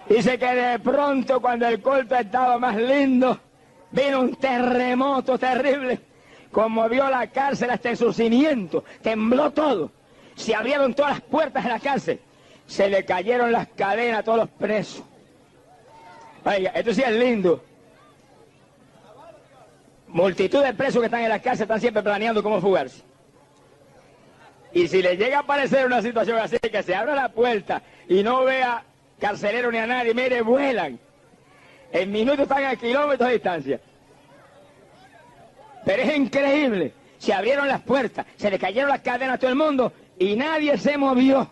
Dice que de pronto, cuando el culto estaba más lindo, vino un terremoto terrible, conmovió la cárcel hasta en sus cimientos, tembló todo, se abrieron todas las puertas de la cárcel, se le cayeron las cadenas a todos los presos. Oiga, esto sí es lindo. Multitud de presos que están en la cárcel están siempre planeando cómo fugarse. Y si le llega a aparecer una situación así, que se abra la puerta y no vea carcelero ni a nadie, mire, vuelan. En minutos están a kilómetros de distancia. Pero es increíble. Se abrieron las puertas, se le cayeron las cadenas a todo el mundo y nadie se movió.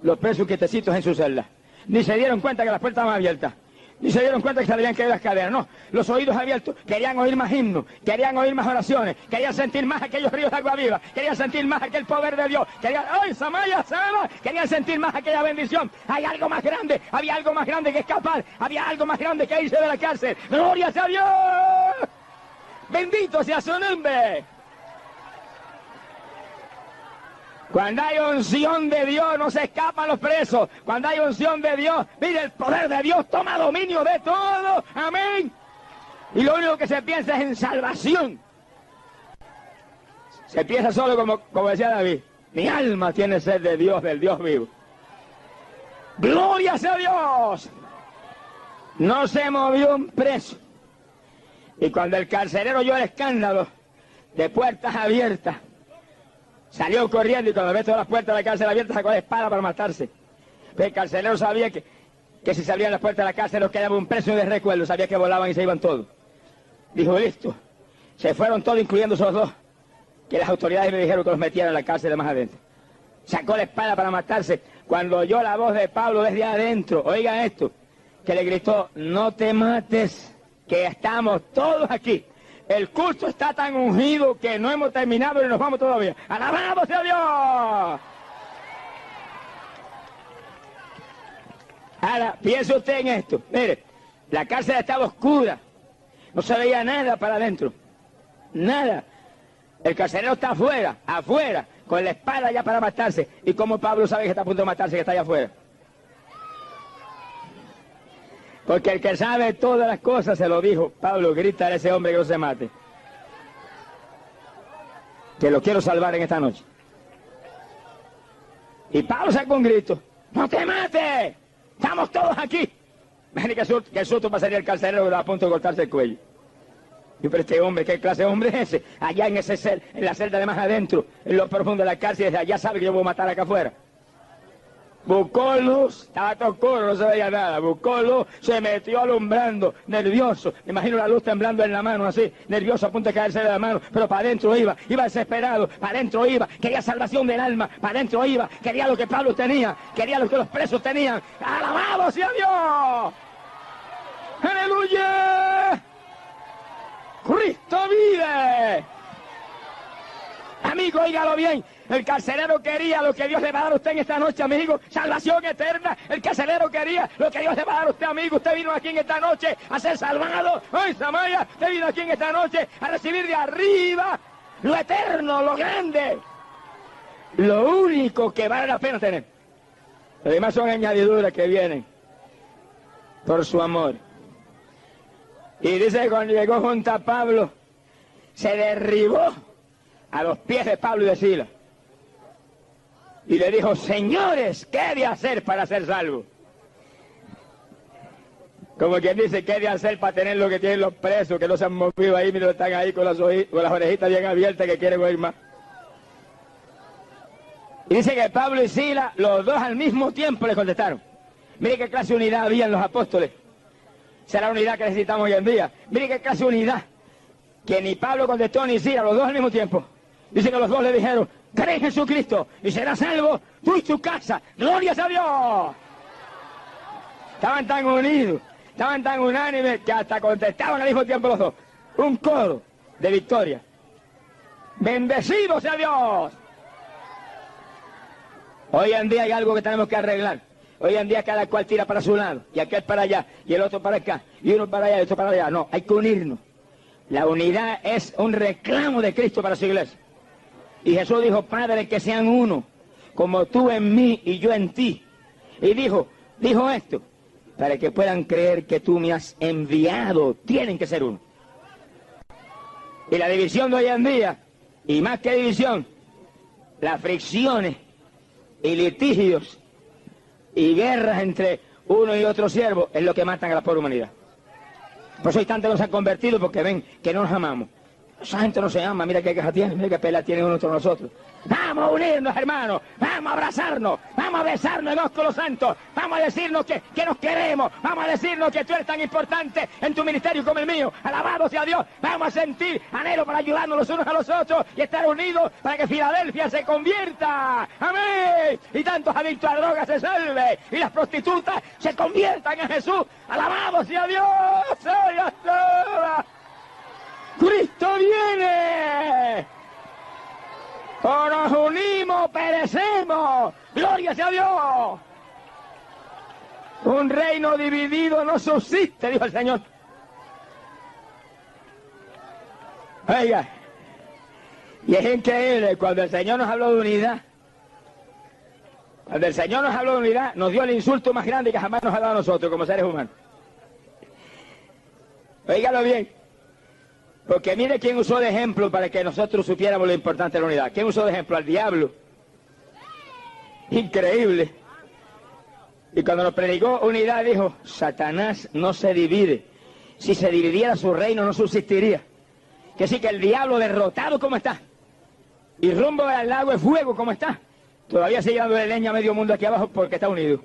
Los presos quietecitos en su celda. Ni se dieron cuenta que las puertas estaban abiertas. Ni se dieron cuenta que se habían caído las cadenas. No, los oídos abiertos. Querían oír más himnos, querían oír más oraciones, querían sentir más aquellos ríos de agua viva, querían sentir más aquel poder de Dios, querían, ¡ay, Samaya, Sama! Querían sentir más aquella bendición. Hay algo más grande, había algo más grande que escapar, había algo más grande que irse de la cárcel. ¡Gloria a Dios! ¡Bendito sea su nombre! Cuando hay unción de Dios no se escapan los presos. Cuando hay unción de Dios, mire, el poder de Dios toma dominio de todo. Amén. Y lo único que se piensa es en salvación. Se piensa solo como decía David. Mi alma tiene sed de Dios, del Dios vivo. ¡Gloria sea Dios! No se movió un preso. Y cuando el carcelero oyó el escándalo de puertas abiertas, salió corriendo y cuando ve todas las puertas de la cárcel abiertas sacó la espada para matarse. Pero el carcelero sabía que si se abrían las puertas de la cárcel nos quedaba un preso de recuerdo, sabía que volaban y se iban todos. Dijo, listo. Se fueron todos, incluyendo esos dos, que las autoridades me dijeron que los metieran en la cárcel de más adentro. Sacó la espada para matarse. Cuando oyó la voz de Pablo desde adentro, oiga esto, que le gritó, no te mates, que estamos todos aquí. El culto está tan ungido que no hemos terminado y nos vamos todavía. ¡Alabado sea Dios! Ahora, piense usted en esto. Mire, la cárcel estaba oscura. No se veía nada para adentro. Nada. El carcelero está afuera, con la espada ya para matarse. ¿Y cómo Pablo sabe que está a punto de matarse, que está allá afuera? Porque el que sabe todas las cosas se lo dijo. Pablo, grita a ese hombre que no se mate. Que lo quiero salvar en esta noche. Y Pablo sacó un grito. ¡No te mates! ¡Estamos todos aquí! Imagínate que susto pasaría el carcelero que estaba a punto de cortarse el cuello. Y pero este hombre, ¿qué clase de hombre es ese? Allá en la celda de más adentro, en lo profundo de la cárcel, desde allá sabe que yo voy a matar acá afuera. Buscó luz, estaba todo oscuro, no se veía nada. Buscó luz, se metió alumbrando, nervioso. Me imagino la luz temblando en la mano así, nervioso a punto de caerse de la mano, pero para adentro iba desesperado, para adentro iba, quería salvación del alma, para adentro iba, quería lo que Pablo tenía, quería lo que los presos tenían. ¡Alabado sea Dios! ¡Aleluya! ¡Cristo vive! Amigo, óigalo bien. El carcelero quería lo que Dios le va a dar a usted en esta noche, amigo. Salvación eterna. El carcelero quería lo que Dios le va a dar a usted, amigo. Usted vino aquí en esta noche a ser salvado. ¡Ay, Samaya! Usted vino aquí en esta noche a recibir de arriba lo eterno, lo grande. Lo único que vale la pena tener. Lo demás son añadiduras que vienen por su amor. Y dice que cuando llegó junto a Pablo, se derribó a los pies de Pablo y de Silas. Y le dijo, señores, ¿qué he de hacer para ser salvo? Como quien dice, ¿qué he de hacer para tener lo que tienen los presos, que no se han movido ahí, miren, están ahí con las orejitas bien abiertas que quieren oír más? Y dice que Pablo y Silas, los dos al mismo tiempo le contestaron. Mire qué clase de unidad había en los apóstoles. Será la unidad que necesitamos hoy en día. Mire qué clase de unidad. Que ni Pablo contestó ni Silas, los dos al mismo tiempo. Dice que los dos le dijeron, cree en Jesucristo y serás salvo tú y tu casa. ¡Gloria a Dios! Estaban tan unidos, estaban tan unánimes que hasta contestaban al mismo tiempo los dos. Un coro de victoria. ¡Bendecido sea Dios! Hoy en día hay algo que tenemos que arreglar. Hoy en día cada cual tira para su lado, y aquel para allá, y el otro para acá, y uno para allá, y otro para allá. No, hay que unirnos. La unidad es un reclamo de Cristo para su iglesia. Y Jesús dijo, Padre, que sean uno, como tú en mí y yo en ti. Y dijo esto, para que puedan creer que tú me has enviado. Tienen que ser uno. Y la división de hoy en día, y más que división, las fricciones y litigios y guerras entre uno y otro siervo es lo que matan a la pobre humanidad. Por eso hay tantos que nos han convertido, porque ven que no nos amamos. Esa gente no se ama, mira qué queja tiene, mira qué pelea tiene uno entre nosotros. Vamos a unirnos, hermanos, vamos a abrazarnos, vamos a besarnos de dos con los santos, vamos a decirnos que nos queremos, vamos a decirnos que tú eres tan importante en tu ministerio como el mío. Alabado sea Dios, vamos a sentir anhelo para ayudarnos los unos a los otros y estar unidos para que Filadelfia se convierta. ¡Amén! Y tantos adictos a drogas se salven y las prostitutas se conviertan en Jesús. Alabado sea Dios. ¡Sea toda! ¡Cristo viene! O nos unimos, o perecemos. ¡Gloria sea Dios! Un reino dividido no subsiste, dijo el Señor. Oiga, y es increíble, cuando el Señor nos habló de unidad, cuando el Señor nos habló de unidad, nos dio el insulto más grande que jamás nos ha dado a nosotros como seres humanos. Óigalo bien. Porque mire quién usó de ejemplo para que nosotros supiéramos lo importante de la unidad. ¿Quién usó de ejemplo? Al diablo. Increíble. Y cuando nos predicó unidad dijo, Satanás no se divide. Si se dividiera su reino no subsistiría. Que sí que el diablo derrotado como está, y rumbo al lago de fuego como está, todavía sigue dando de leña a medio mundo aquí abajo porque está unido.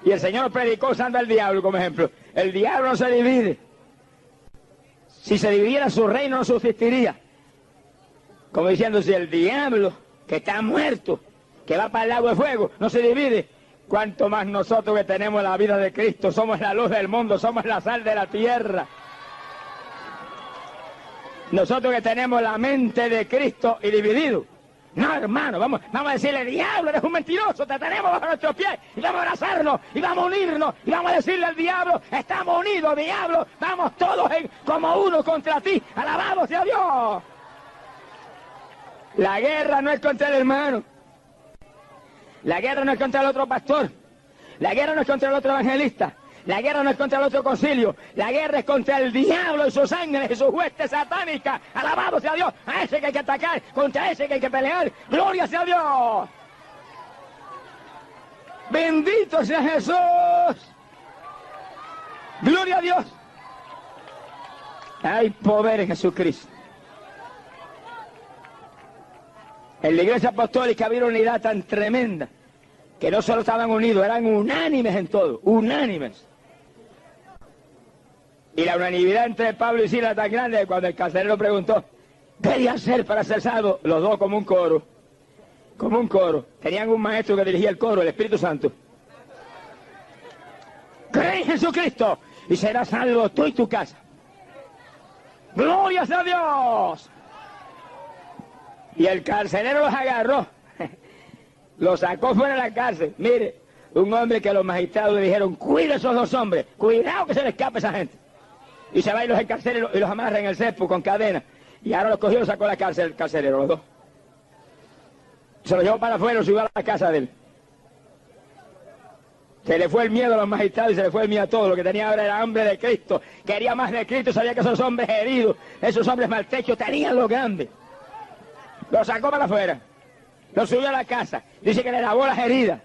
Y el Señor predicó usando al diablo como ejemplo. El diablo no se divide. Si se dividiera su reino no subsistiría. Como diciendo, si el diablo, que está muerto, que va para el lago de fuego, no se divide, cuanto más nosotros que tenemos la vida de Cristo, somos la luz del mundo, somos la sal de la tierra. Nosotros que tenemos la mente de Cristo y dividido. No, hermano, vamos a decirle, diablo, eres un mentiroso, te tenemos bajo nuestros pies, y vamos a abrazarnos, y vamos a unirnos, y vamos a decirle al diablo, estamos unidos, diablo, vamos todos como uno contra ti, alabado sea Dios. La guerra no es contra el hermano, la guerra no es contra el otro pastor, la guerra no es contra el otro evangelista, la guerra no es contra el otro concilio, la guerra es contra el diablo y sus ángeles y sus huestes satánicas. Alabado sea Dios, a ese que hay que atacar, contra ese que hay que pelear. Gloria sea Dios. Bendito sea Jesús. Gloria a Dios. Hay poder en Jesucristo. En la iglesia apostólica había una unidad tan tremenda que no solo estaban unidos, eran unánimes en todo, unánimes. Y la unanimidad entre Pablo y Silas tan grande que cuando el carcelero preguntó, ¿qué debía hacer para ser salvo? Los dos como un coro. Como un coro. Tenían un maestro que dirigía el coro, el Espíritu Santo. Cree en Jesucristo y serás salvo tú y tu casa. ¡Gloria a Dios! Y el carcelero los agarró. Los sacó fuera de la cárcel. Mire, un hombre que los magistrados le dijeron, cuida a esos dos hombres, cuidado que se le escape esa gente. Y se va y los encarcela y los amarra en el cepo con cadena. Y ahora los cogió y los sacó a la cárcel el carcelero, los dos. Se los llevó para afuera y subió a la casa de él. Se le fue el miedo a los magistrados y se le fue el miedo a todos. Lo que tenía ahora era hambre de Cristo. Quería más de Cristo, sabía que esos hombres heridos, esos hombres maltrechos tenían lo grande. Los sacó para afuera. Los subió a la casa. Dice que le lavó las heridas.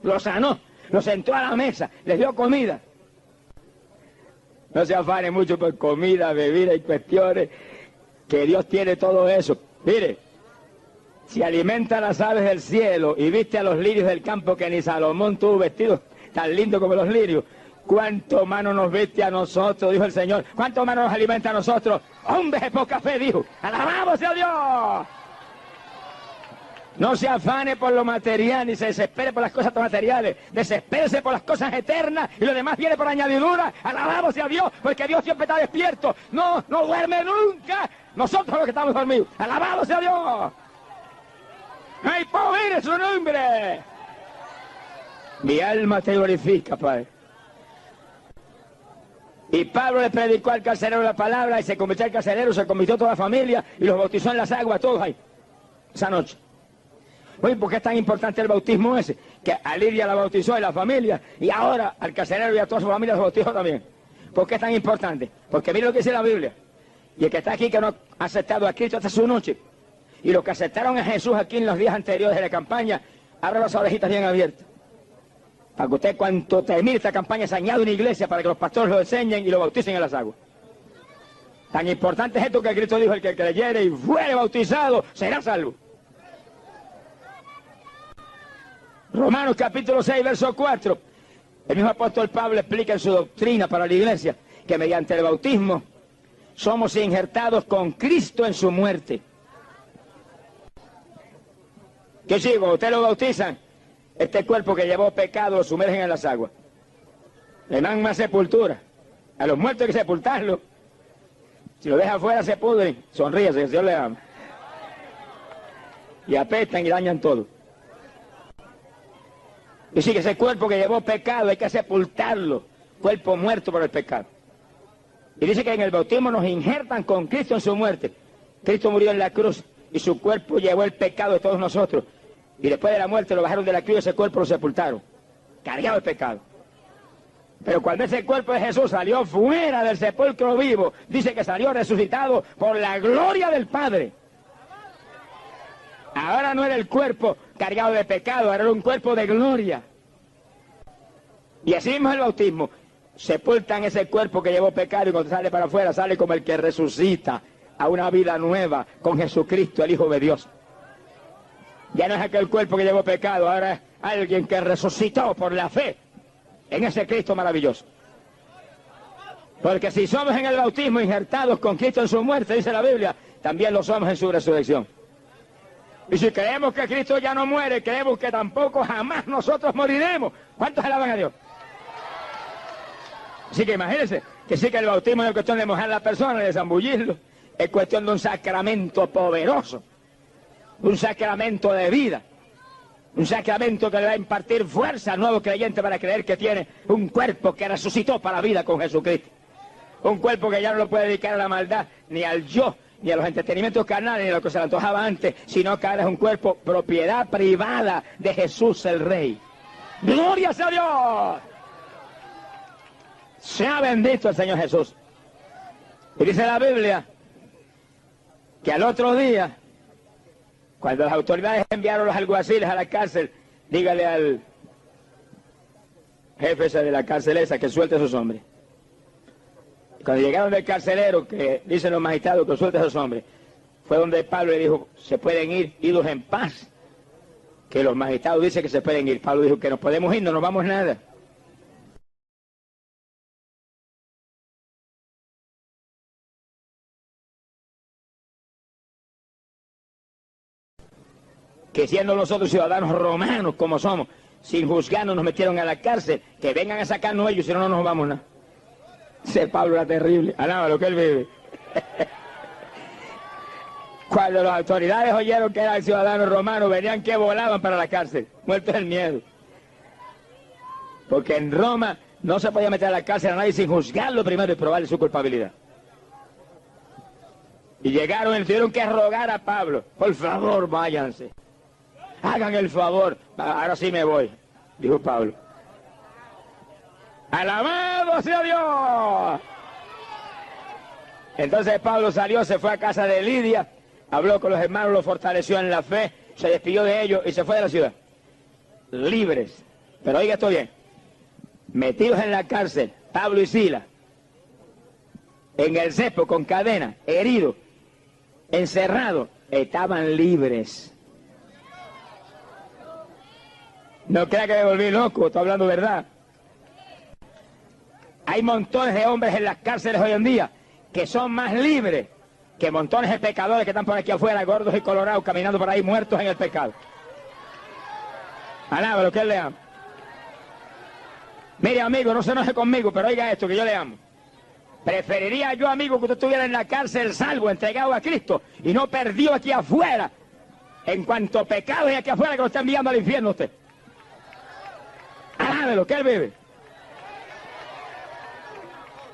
Los sanó. Los sentó a la mesa. Les dio comida. No se afane mucho por comida, bebida y cuestiones, que Dios tiene todo eso. Mire, si alimenta a las aves del cielo y viste a los lirios del campo, que ni Salomón tuvo vestidos tan lindos como los lirios, ¿cuánto más no nos viste a nosotros? Dijo el Señor. ¿Cuánto más no nos alimenta a nosotros? Hombres de poca fe, dijo. ¡Alabamos a Dios! No se afane por lo material, ni se desespere por las cosas materiales. Desespérese por las cosas eternas y lo demás viene por añadidura. Alabamos a Dios, porque Dios siempre está despierto. No duerme nunca. Nosotros los que estamos dormidos. Alabamos a Dios. ¡Hay poder en su nombre! Mi alma te glorifica, Padre. Y Pablo le predicó al carcelero la palabra y se convirtió al carcelero, se convirtió toda la familia y los bautizó en las aguas, todos ahí, esa noche. Oye, ¿por qué es tan importante el bautismo ese? que a Lidia la bautizó y la familia, y ahora al carcelero y a toda su familia los bautizó también. ¿Por qué es tan importante? Porque mire lo que dice la Biblia. Y el que está aquí que no ha aceptado a Cristo hasta su noche, y los que aceptaron a Jesús aquí en los días anteriores de la campaña, abra las orejitas bien abiertas. Para que usted, cuando termine esta campaña, se añade una iglesia para que los pastores lo enseñen y lo bauticen en las aguas. Tan importante es esto que Cristo dijo: el que creyere y fuere bautizado será salvo. Romanos capítulo 6, verso 4. El mismo apóstol Pablo explica en su doctrina para la iglesia que mediante el bautismo somos injertados con Cristo en su muerte. ¿Qué sigo? Usted lo bautizan, este cuerpo que llevó pecado lo sumergen en las aguas. Le dan más sepultura. A los muertos hay que sepultarlo. Si lo deja afuera se pudren. Sonríe, que el Señor le ama. Y apestan y dañan todo. Y sí, que ese cuerpo que llevó pecado hay que sepultarlo. Cuerpo muerto por el pecado. Y dice que en el bautismo nos injertan con Cristo en su muerte. Cristo murió en la cruz y su cuerpo llevó el pecado de todos nosotros. Y después de la muerte lo bajaron de la cruz y ese cuerpo lo sepultaron. Cargado de pecado. Pero cuando ese cuerpo de Jesús salió fuera del sepulcro vivo, dice que salió resucitado por la gloria del Padre. Ahora no era el cuerpo cargado de pecado, ahora era un cuerpo de gloria. Y así mismo el bautismo. Sepultan ese cuerpo que llevó pecado y cuando sale para afuera sale como el que resucita a una vida nueva con Jesucristo, el Hijo de Dios. Ya no es aquel cuerpo que llevó pecado, ahora es alguien que resucitó por la fe en ese Cristo maravilloso. Porque si somos en el bautismo injertados con Cristo en su muerte, dice la Biblia, también lo somos en su resurrección. Y si creemos que Cristo ya no muere, creemos que tampoco jamás nosotros moriremos. ¿Cuántos alaban a Dios? Así que imagínense que sí que el bautismo no es cuestión de mojar a la persona, de zambullirlo, es cuestión de un sacramento poderoso, un sacramento de vida, un sacramento que le va a impartir fuerza al nuevo creyente para creer que tiene un cuerpo que resucitó para la vida con Jesucristo. Un cuerpo que ya no lo puede dedicar a la maldad, ni al yo, ni a los entretenimientos carnales, ni a lo que se le antojaba antes, sino que ahora es un cuerpo propiedad privada de Jesús el Rey. ¡Gloria a Dios! Sea bendito el Señor Jesús. Y dice la Biblia que al otro día, cuando las autoridades enviaron los alguaciles a la cárcel, dígale al jefe ese de la cárcel esa que suelte a esos hombres. Cuando llegaron del carcelero, que dicen los magistrados que suelte a esos hombres, fue donde Pablo le dijo: se pueden ir, idos en paz. Que los magistrados dicen que se pueden ir. Pablo dijo que nos podemos ir, no nos vamos nada. Que siendo nosotros ciudadanos romanos como somos, sin juzgarnos nos metieron a la cárcel, que vengan a sacarnos ellos, si no, no nos vamos nada. Ese Pablo era terrible, alaba lo que él vive. Cuando las autoridades oyeron que eran ciudadanos romanos, venían que volaban para la cárcel, muertos del miedo. Porque en Roma no se podía meter a la cárcel a nadie sin juzgarlo primero y probarle su culpabilidad. Y llegaron y tuvieron que rogar a Pablo: por favor, váyanse. Hagan el favor. Ahora sí me voy, dijo Pablo. ¡Alabado sea Dios! Entonces Pablo salió, se fue a casa de Lidia, habló con los hermanos, los fortaleció en la fe, se despidió de ellos y se fue de la ciudad. Libres. Pero oiga esto bien. Metidos en la cárcel, Pablo y Silas, en el cepo con cadena, heridos, encerrados, estaban libres. No crea que me volví loco, estoy hablando verdad. Hay montones de hombres en las cárceles hoy en día que son más libres que montones de pecadores que están por aquí afuera, gordos y colorados, caminando por ahí muertos en el pecado. Alaba lo que él le ama. Mire, amigo, no se enoje conmigo, pero oiga esto, que yo le amo. Preferiría yo, amigo, que usted estuviera en la cárcel salvo, entregado a Cristo, y no perdido aquí afuera, en cuanto pecado hay aquí afuera que lo está enviando al infierno usted. Alábelo, que él vive.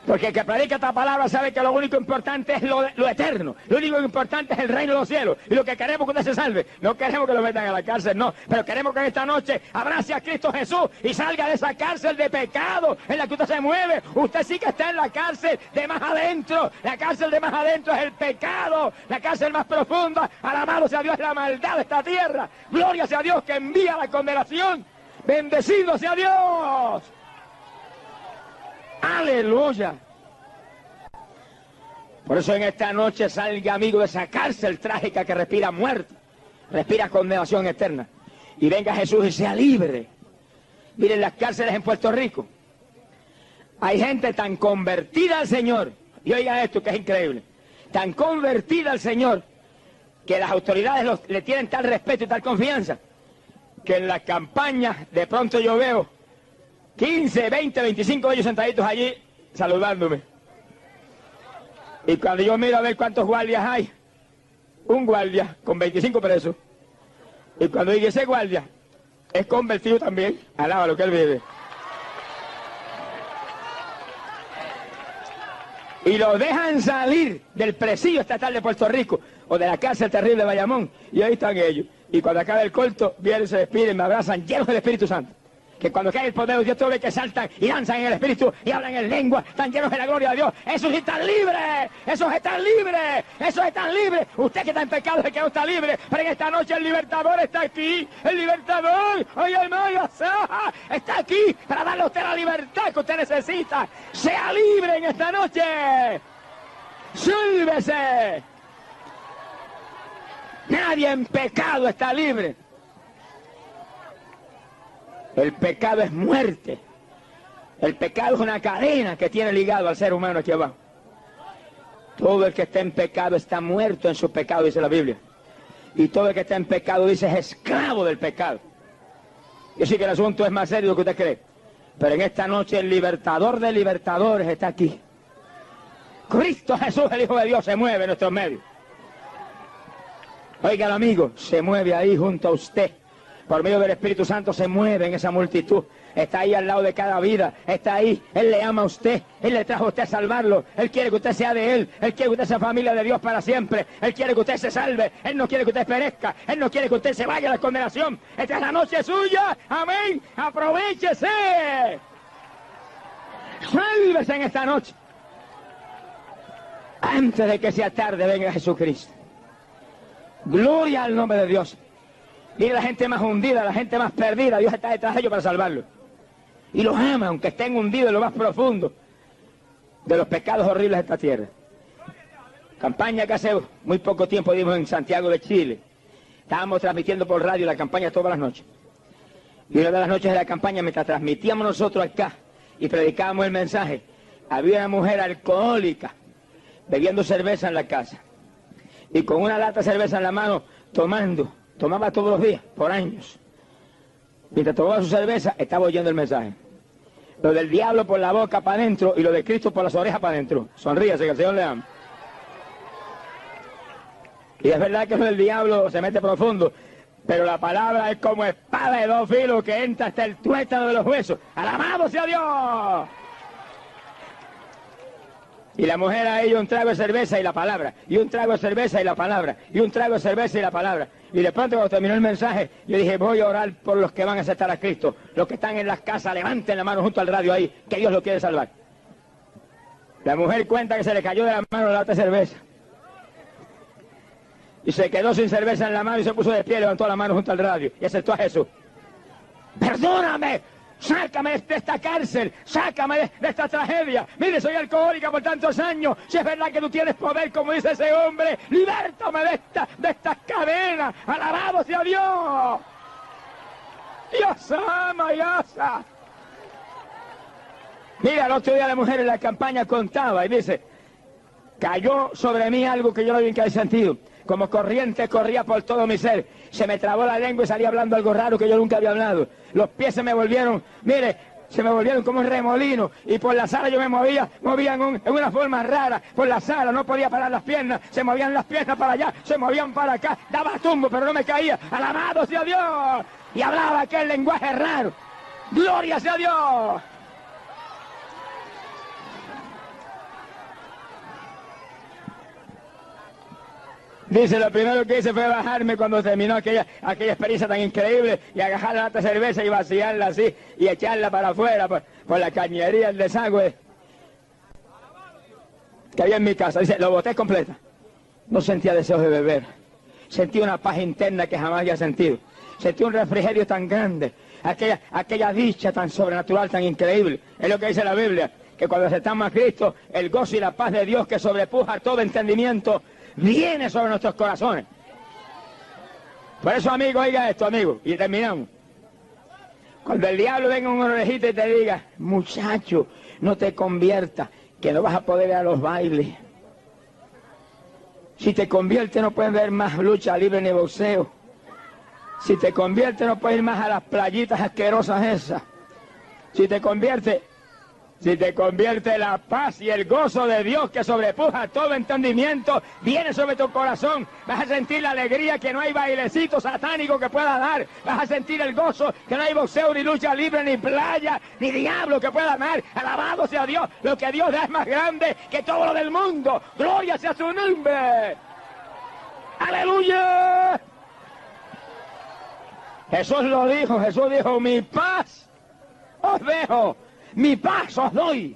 Porque el que predica esta palabra sabe que lo único importante es lo eterno. Lo único importante es el reino de los cielos. Y lo que queremos es que usted se salve. No queremos que lo metan a la cárcel, no. Pero queremos que en esta noche abrace a Cristo Jesús y salga de esa cárcel de pecado en la que usted se mueve. Usted sí que está en la cárcel de más adentro. La cárcel de más adentro es el pecado. La cárcel más profunda, alabado sea Dios, es la maldad de esta tierra. Gloria sea Dios que envía la condenación. Bendecido sea Dios. ¡Aleluya! Por eso en esta noche salga, amigo, de esa cárcel trágica que respira muerte, respira condenación eterna. Y venga Jesús y sea libre. Miren las cárceles en Puerto Rico. Hay gente tan convertida al Señor, y oiga esto que es increíble, tan convertida al Señor, que las autoridades le tienen tal respeto y tal confianza, que en las campañas de pronto yo veo 15, 20, 25 de ellos sentaditos allí saludándome. Y cuando yo miro a ver cuántos guardias hay, un guardia con 25 presos. Y cuando digo ese guardia es convertido también, alaba lo que él vive. Y los dejan salir del presidio estatal de Puerto Rico o de la cárcel terrible de Bayamón. Y ahí están ellos. Y cuando acaba el culto, vienen, se despiden, me abrazan, llenos del Espíritu Santo. Que cuando cae el poder de Dios, todo ve que saltan y danzan en el Espíritu y hablan en lengua, están llenos de la gloria de Dios. Esos sí están libres, esos están libres, esos están libres. Usted que está en pecado es que no está libre, pero en esta noche el libertador está aquí. El libertador, oye hermano, está aquí para darle a usted la libertad que usted necesita. Sea libre en esta noche. Sálvese. Nadie en pecado está libre. El pecado es muerte. El pecado es una cadena que tiene ligado al ser humano aquí abajo. Todo el que está en pecado está muerto en su pecado, dice la Biblia. Y todo el que está en pecado, dice, es esclavo del pecado. Yo sé que el asunto es más serio de lo que usted cree. Pero en esta noche el libertador de libertadores está aquí. Cristo Jesús, el Hijo de Dios, se mueve en nuestros medios. Oiga, amigo, se mueve ahí junto a usted. Por medio del Espíritu Santo se mueve en esa multitud. Está ahí al lado de cada vida. Está ahí. Él le ama a usted. Él le trajo a usted a salvarlo. Él quiere que usted sea de Él. Él quiere que usted sea familia de Dios para siempre. Él quiere que usted se salve. Él no quiere que usted perezca. Él no quiere que usted se vaya a la condenación. Esta es la noche suya. Amén. Aprovechese. Sálvese en esta noche. Antes de que sea tarde, venga Jesucristo. Gloria al nombre de Dios. Mire la gente más hundida, la gente más perdida, Dios está detrás de ellos para salvarlos. Y los ama, aunque estén hundidos en lo más profundo de los pecados horribles de esta tierra. Campaña que hace muy poco tiempo dimos en Santiago de Chile. Estábamos transmitiendo por radio la campaña todas las noches. Y una de las noches de la campaña, mientras transmitíamos nosotros acá y predicábamos el mensaje, había una mujer alcohólica bebiendo cerveza en la casa. Y con una lata de cerveza en la mano, tomaba todos los días, por años. Mientras tomaba su cerveza, estaba oyendo el mensaje. Lo del diablo por la boca para adentro y lo de Cristo por las orejas para adentro. Sonríase, que el Señor le ama. Y es verdad que lo del diablo se mete profundo, pero la palabra es como espada de dos filos que entra hasta el tuétano de los huesos. ¡Alabado sea Dios! Y la mujer a ello un trago de cerveza y la palabra, y un trago de cerveza y la palabra, y un trago de cerveza y la palabra. Y de pronto cuando terminó el mensaje, yo dije, voy a orar por los que van a aceptar a Cristo. Los que están en las casas, levanten la mano junto al radio ahí, que Dios lo quiere salvar. La mujer cuenta que se le cayó de la mano la lata de cerveza. Y se quedó sin cerveza en la mano y se puso de pie, levantó la mano junto al radio y aceptó a Jesús. ¡Perdóname! Sácame de esta cárcel, sácame de esta tragedia. Mire, soy alcohólica por tantos años. Si es verdad que tú tienes poder, como dice ese hombre, libértame de estas cadenas. Alabado sea Dios. Dios ama, Dios ama. Mira, el otro día la mujer en la campaña contaba y dice, cayó sobre mí algo que yo no había en sentido. Como corriente corría por todo mi ser. Se me trabó la lengua y salí hablando algo raro que yo nunca había hablado. Los pies se me volvieron, mire, se me volvieron como un remolino. Y por la sala yo me movían en una forma rara. Por la sala no podía parar las piernas. Se movían las piernas para allá, se movían para acá. Daba tumbo, pero no me caía. Alabado sea Dios. Y hablaba aquel lenguaje raro. Gloria sea Dios. Dice, lo primero que hice fue bajarme cuando terminó aquella experiencia tan increíble y agarrar la lata de cerveza y vaciarla así y echarla para afuera por la cañería, el desagüe que había en mi casa. Dice, lo boté completa. No sentía deseos de beber. Sentí una paz interna que jamás había sentido. Sentí un refrigerio tan grande. Aquella dicha tan sobrenatural, tan increíble. Es lo que dice la Biblia, que cuando aceptamos a Cristo, el gozo y la paz de Dios que sobrepuja todo entendimiento, viene sobre nuestros corazones. Por eso, amigo, oiga esto, amigo, y terminamos. Cuando el diablo venga un orejito y te diga, muchacho, no te conviertas, que no vas a poder ir a los bailes. Si te conviertes no puedes ver más lucha libre ni boxeo. Si te conviertes no puedes ir más a las playitas asquerosas esas. Si te conviertes la paz y el gozo de Dios que sobrepuja todo entendimiento, viene sobre tu corazón. Vas a sentir la alegría que no hay bailecito satánico que pueda dar. Vas a sentir el gozo que no hay boxeo, ni lucha libre, ni playa, ni diablo que pueda dar. Alabado sea Dios. Lo que Dios da es más grande que todo lo del mundo. Gloria sea su nombre. ¡Aleluya! Jesús lo dijo. Jesús dijo, mi paz os dejo. Mi paz os doy,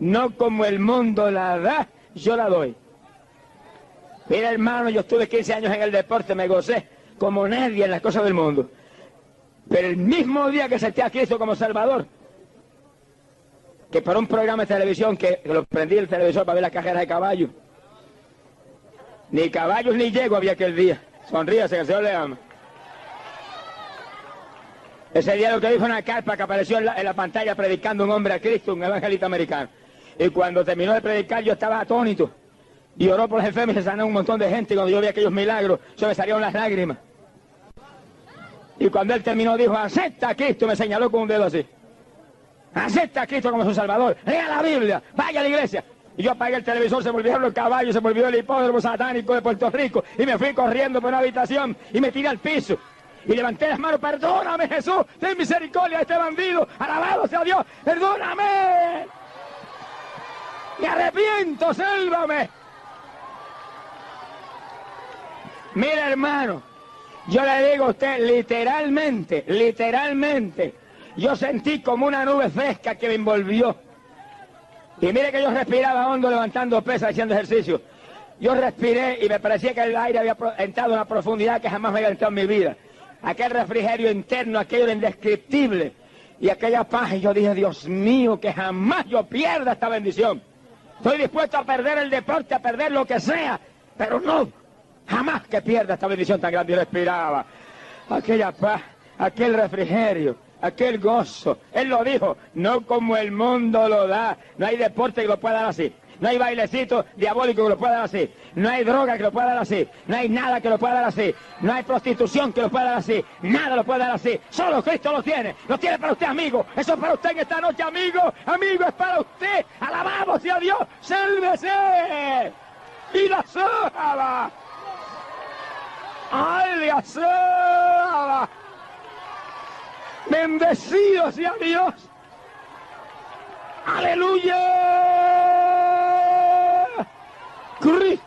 no como el mundo la da, yo la doy. Mira, hermano, yo estuve 15 años en el deporte, me gocé como nadie en las cosas del mundo. Pero el mismo día que acepté a Cristo como Salvador, que por un programa de televisión que lo prendí el televisor para ver las carreras de caballos, ni caballos ni yegua había aquel día. Sonríase, que el Señor le ama. Ese día lo que vi fue una carpa que apareció en la pantalla predicando un hombre a Cristo, un evangelista americano. Y cuando terminó de predicar yo estaba atónito. Y oró por los enfermos y se sanó un montón de gente. Y cuando yo vi aquellos milagros, se me salieron las lágrimas. Y cuando él terminó dijo, acepta a Cristo, me señaló con un dedo así. Acepta a Cristo como su Salvador. Lea la Biblia, vaya a la iglesia. Y yo apagué el televisor, se me olvidaron los caballos, se me olvidó el hipódromo satánico de Puerto Rico. Y me fui corriendo por una habitación y me tiré al piso. Y levanté las manos, perdóname Jesús, ten misericordia de este bandido, alabado sea Dios, perdóname. Me arrepiento, sálvame. Mira, hermano, yo le digo a usted, literalmente, yo sentí como una nube fresca que me envolvió. Y mire que yo respiraba hondo levantando pesas, haciendo ejercicio. Yo respiré y me parecía que el aire había entrado a una profundidad que jamás me había entrado en mi vida. Aquel refrigerio interno, aquello indescriptible, y aquella paz, y yo dije, Dios mío, que jamás yo pierda esta bendición. Estoy dispuesto a perder el deporte, a perder lo que sea, pero no, jamás que pierda esta bendición tan grande. Y respiraba aquella paz, aquel refrigerio, aquel gozo. Él lo dijo, no como el mundo lo da. No hay deporte que lo pueda dar así. No hay bailecito diabólico que lo pueda dar así. No hay droga que lo pueda dar así. No hay nada que lo pueda dar así. No hay prostitución que lo pueda dar así. Nada lo puede dar así. Solo Cristo lo tiene. Lo tiene para usted, amigo. Eso es para usted en esta noche, amigo. Amigo, es para usted. Alabamos sea Dios. Sálvese. Y la salva. ¡Ay, la salva! Bendecido sea Dios. ¡Aleluya! Cristo